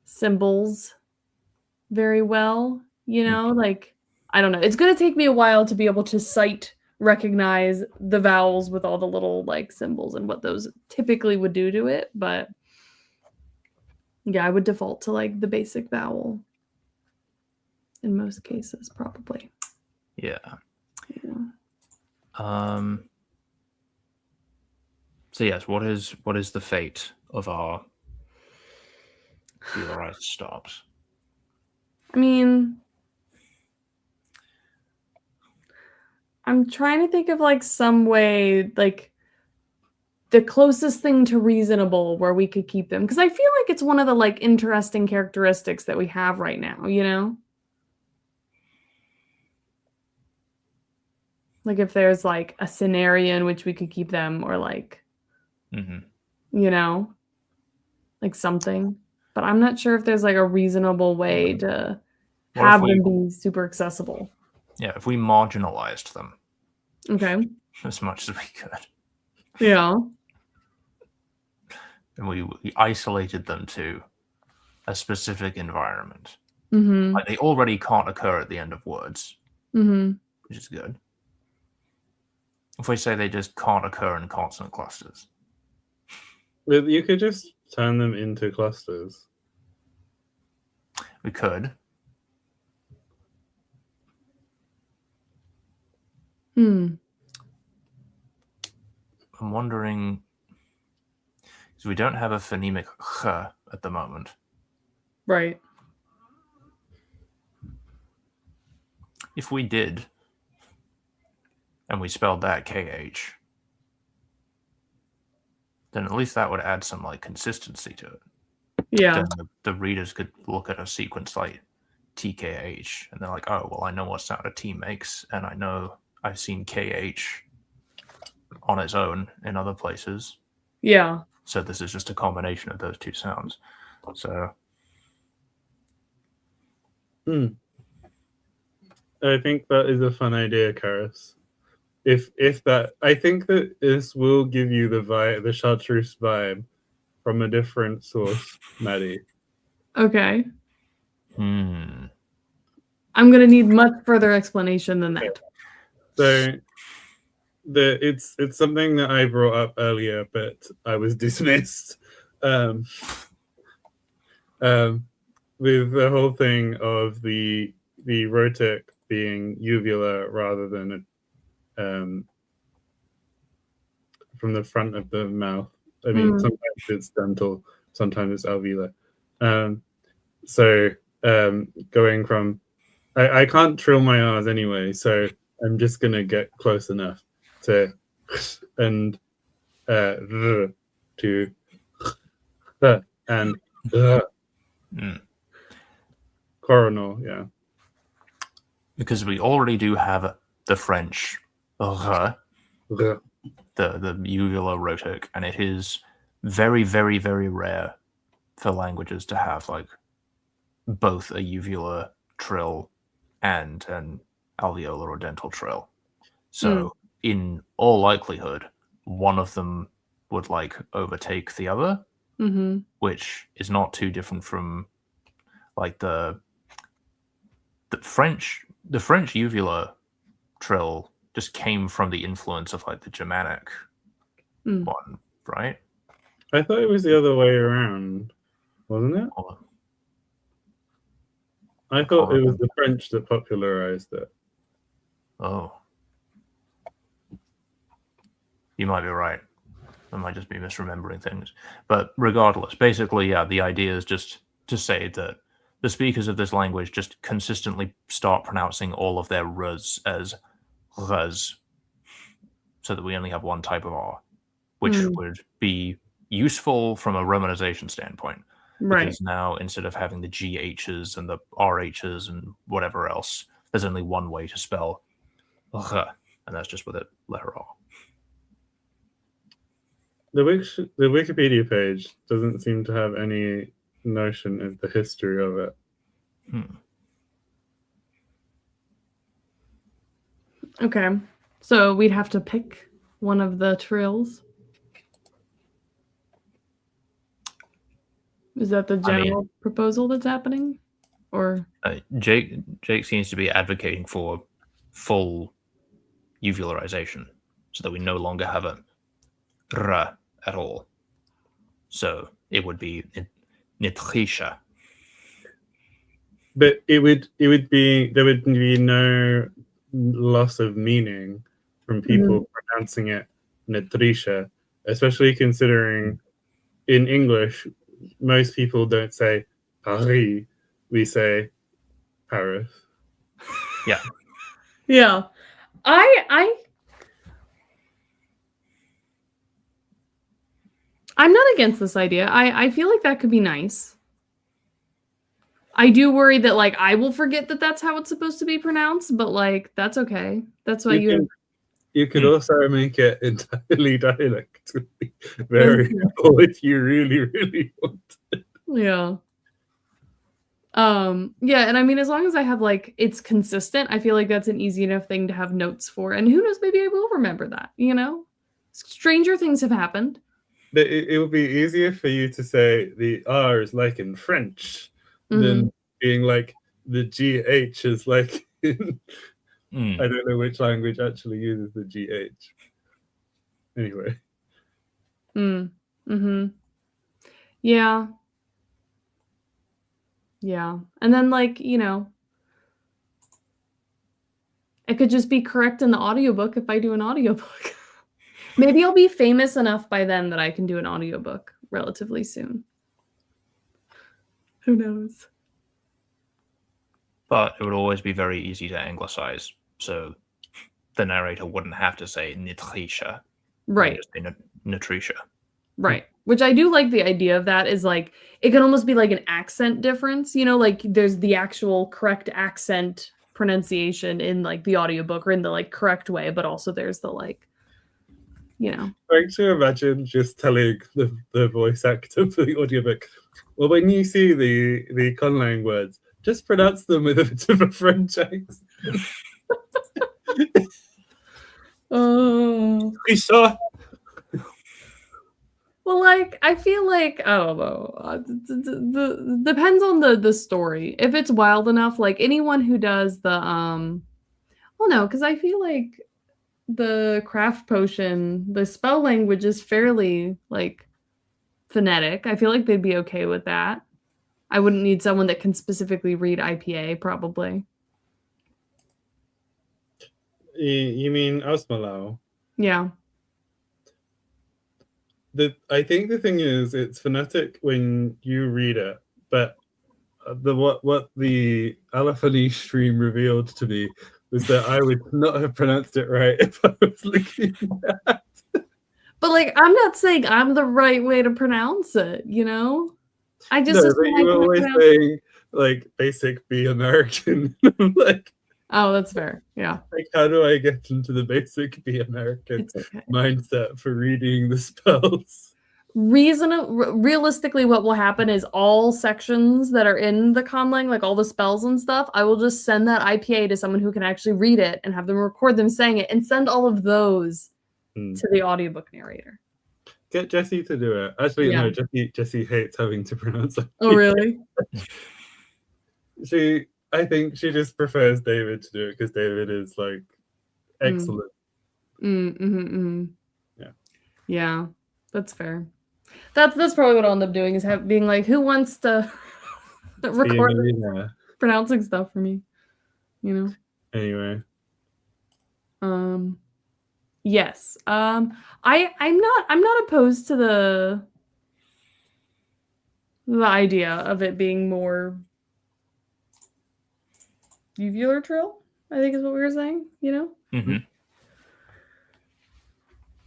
symbols very well, you know? Like I don't know. It's gonna take me a while to be able to recognize the vowels with all the little like symbols and what those typically would do to it, but yeah, I would default to like the basic vowel in most cases, probably. Yeah. Yeah. So yes, what is the fate of our Bureauized stops? I mean, I'm trying to think of like some way, like the closest thing to reasonable where we could keep them. Because I feel like it's one of the like interesting characteristics that we have right now, you know? Like if there's like a scenario in which we could keep them or like, Mm-hmm. you know, like something. But I'm not sure if there's like a reasonable way to What have if we, them be super accessible. yeah, if we marginalized them Okay. as much as we could, Yeah. and we isolated them to a specific environment. Mm-hmm. Like they already can't occur at the end of words, Mm-hmm. which is good. If we say they just can't occur in consonant clusters, But you could just turn them into clusters. we could. Hmm. I'm wondering, because we don't have a phonemic ch at the moment. Right. If we did, and we spelled that KH, then at least that would add some like consistency to it. Yeah. Then the readers could look at a sequence like TKH, and they're like, oh, well, I know what sound a T makes, and I know I've seen KH on its own in other places. Yeah. So this is just a combination of those two sounds. So I think that is a fun idea, Karis. If that, I think that this will give you the vibe, the chartreuse vibe, from a different source, Maddie. Okay. hmm. I'm gonna need much further explanation than that. So it's something that I brought up earlier, but I was dismissed. With the whole thing of the rhotic being uvular rather than from the front of the mouth. I mean, sometimes it's dental, sometimes it's alveolar. So going from, I can't trill my R's anyway, so I'm just gonna get close enough to and to and coronal, yeah. Because we already do have the French the uvular rhotic, and it is very, very, very rare for languages to have like both a uvular trill and an alveolar or dental trill. So in all likelihood, one of them would like overtake the other, which is not too different from like the French uvular trill just came from the influence of like the Germanic one, right? I thought it was the other way around, wasn't it? I thought it was the French that popularized it. Oh. You might be right. I might just be misremembering things. But regardless, basically, yeah, the idea is just to say that the speakers of this language just consistently start pronouncing all of their r's as r's, so that we only have one type of r, which would be useful from a romanization standpoint. Right. Because now, instead of having the GHs and the RHs and whatever else, there's only one way to spell r, and that's just with a letter R. The Wikipedia page doesn't seem to have any notion of the history of it. Okay. So we'd have to pick one of the trills. Is that the general proposal that's happening? Or Jake seems to be advocating for full uvularization, so that we no longer have a r at all. So it would be nitrisha. But there would be no loss of meaning from people pronouncing it nitrisha, especially considering in English most people don't say Paris, we say Paris. Yeah. yeah. I'm not against this idea. I feel like that could be nice. I do worry that like I will forget that that's how it's supposed to be pronounced, but like that's okay. That's why you could also make it entirely dialect variable if you really, really want it. Yeah. Yeah, and I mean, as long as I have like it's consistent, I feel like that's an easy enough thing to have notes for. And who knows, maybe I will remember that, you know? Stranger things have happened. But it would be easier for you to say the R is like in French than being like the GH is like in I don't know which language actually uses the GH. Anyway. Yeah. Yeah. And then like, you know, it could just be correct in the audiobook if I do an audiobook. Maybe I'll be famous enough by then that I can do an audiobook relatively soon. Who knows? But it would always be very easy to anglicize, so the narrator wouldn't have to say nitrisha. Right. Just say nitrisha. Right. Which I do like the idea of that is like, it can almost be like an accent difference, you know, like there's the actual correct accent pronunciation in like the audiobook or in the like correct way, but also there's the like, you know. Trying to imagine just telling the voice actor for the audiobook, well, when you see the conlang words, just pronounce them with a bit of a French accent. Oh. Trisha. Well, like, I feel like, I don't know, depends on the story. If it's wild enough, like anyone who does the, well, no, because I feel like the craft potion, the spell language is fairly, like, phonetic. I feel like they'd be okay with that. I wouldn't need someone that can specifically read IPA, probably. You mean Osmalau? Yeah. I think the thing is, it's phonetic when you read it, but what the Alafani stream revealed to me was that I would not have pronounced it right if I was looking at it. But like, I'm not saying I'm the right way to pronounce it, you know? I just no, but you were always saying like basic be American. Like, oh, that's fair. Yeah. Like, how do I get into the basic be American mindset for reading the spells? Realistically, what will happen is all sections that are in the conlang, like all the spells and stuff, I will just send that IPA to someone who can actually read it and have them record them saying it and send all of those to the audiobook narrator. Get Jessie to do it. Actually, no, Jessie hates having to pronounce it. Oh, really? I think she just prefers David to do it because David is like excellent. Yeah, that's fair. That's probably what I'll end up doing is being like, who wants to record pronouncing stuff for me? You know. Anyway. Yes. I'm not opposed to the idea of it being more uvular trill, I think is what we were saying, you know? Mm-hmm.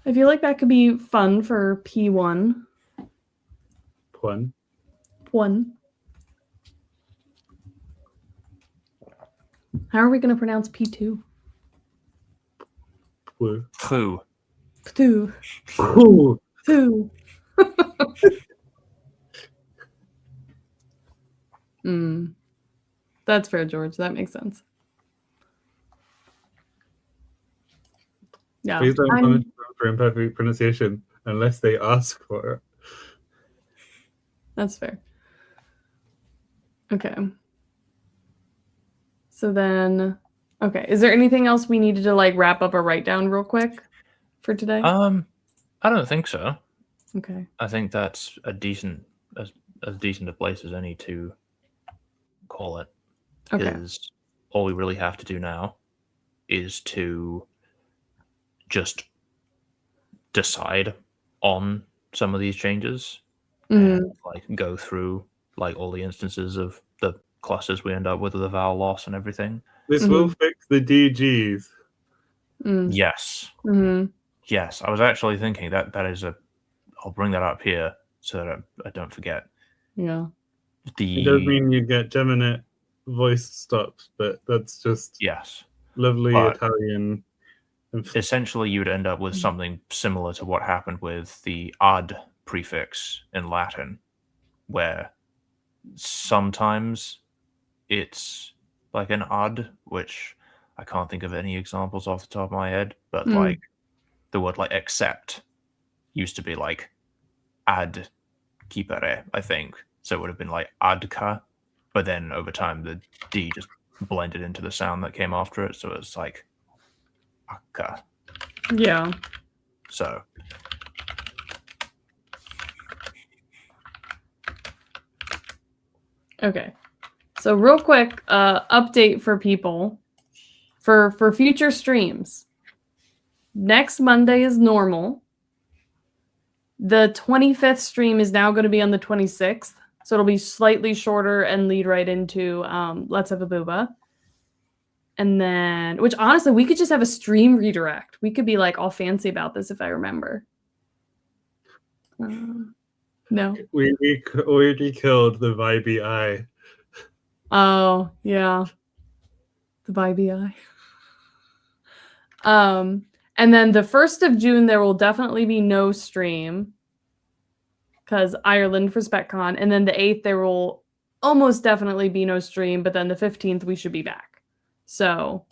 I feel like that could be fun for P1. One. One. How are we going to pronounce P2? Woo. Who? P2. Ooh. P2. That's fair, George. That makes sense. Yeah. Please don't punish them for imperfect pronunciation unless they ask for it. That's fair. Okay. So then, okay. Is there anything else we needed to like wrap up or write down real quick for today? I don't think so. Okay. I think that's a decent as decent a place as any to call it. Okay. Because all we really have to do now is to just decide on some of these changes and like go through like all the instances of the clusters we end up with the vowel loss and everything. This will fix the DGs. Yes. Yes. I was actually thinking that is I'll bring that up here so that I don't forget. Yeah. It does mean you get Geminate voice stops, but that's just lovely But Italian. essentially, you would end up with something similar to what happened with the ad prefix in Latin, where sometimes it's like an ad, which I can't think of any examples off the top of my head, but like the word like accept used to be like ad keepere, I think. So it would have been like adka, but then over time the D just blended into the sound that came after it, so it's like akka. Yeah. So okay. So real quick, update for people for future streams. Next Monday is normal. The 25th stream is now going to be on the 26th. So it'll be slightly shorter and lead right into Let's Have a Booba. And then, which honestly, we could just have a stream redirect. We could be like all fancy about this if I remember. No. We already killed the Vibey Eye. Oh, yeah. The Vibey Eye. And then the 1st of June, there will definitely be no stream because Ireland for SpecCon. And then the 8th, there will almost definitely be no stream. But then the 15th, we should be back. So,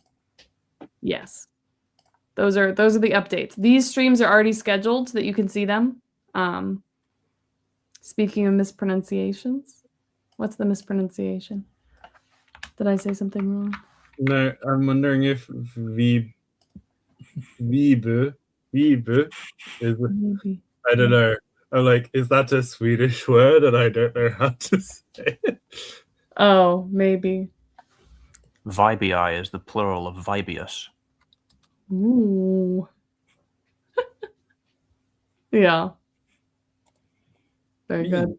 yes, those are the updates. These streams are already scheduled so that you can see them. Speaking of mispronunciations, what's the mispronunciation? Did I say something wrong? No, I'm wondering if Vibe is, I don't know. I'm like, is that a Swedish word? And I don't know how to say it. Oh, maybe. Vibii is the plural of Vibius. Ooh. Yeah. Very good.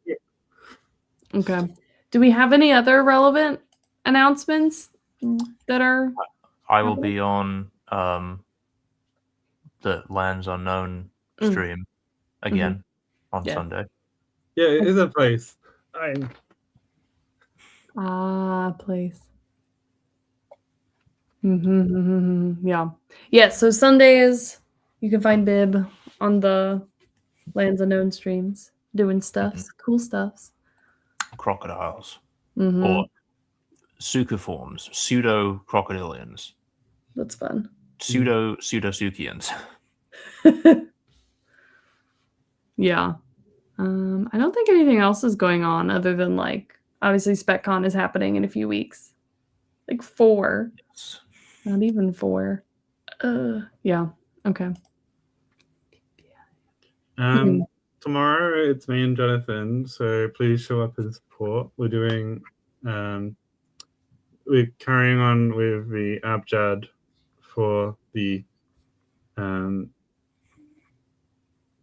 Okay. Do we have any other relevant announcements that are? I will be on the Lands Unknown stream again on Sunday. Yeah, it is a place. Place. Yeah. Yeah, so Sundays, you can find Bib on the Lands Unknown streams, doing stuffs, cool stuffs. Crocodiles. Or suciforms, pseudo-crocodilians. That's fun. Pseudo-sukians. Yeah. I don't think anything else is going on other than like obviously SpecCon is happening in a few weeks. Like 4. Yes. Not even 4. Yeah. Okay. Tomorrow it's me and Jonathan, so please show up and support. We're doing we're carrying on with the Abjad for the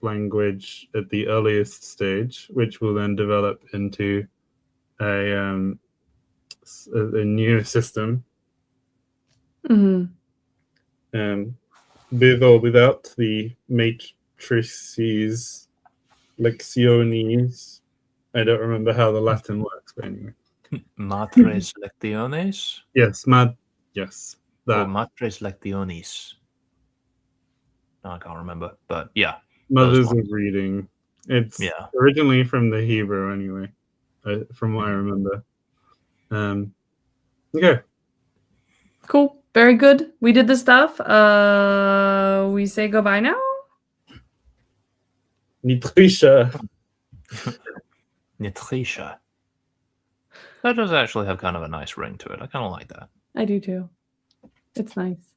language at the earliest stage, which will then develop into a new system, Mhm. with or without the matrices, lectiones. I don't remember how the Latin works, but anyway. Matres lectiones Yes, yes, or that. matres lectionis. No, I can't remember, but yeah, Mothers ones. of reading. It's Yeah. originally from the Hebrew, anyway, from what I Mhm. remember. Okay. Cool. Very good. We did the stuff. We say goodbye now. Nitrisha. Nitrisha. That does actually have kind of a nice ring to it. I kind of like that. I do too. It's nice.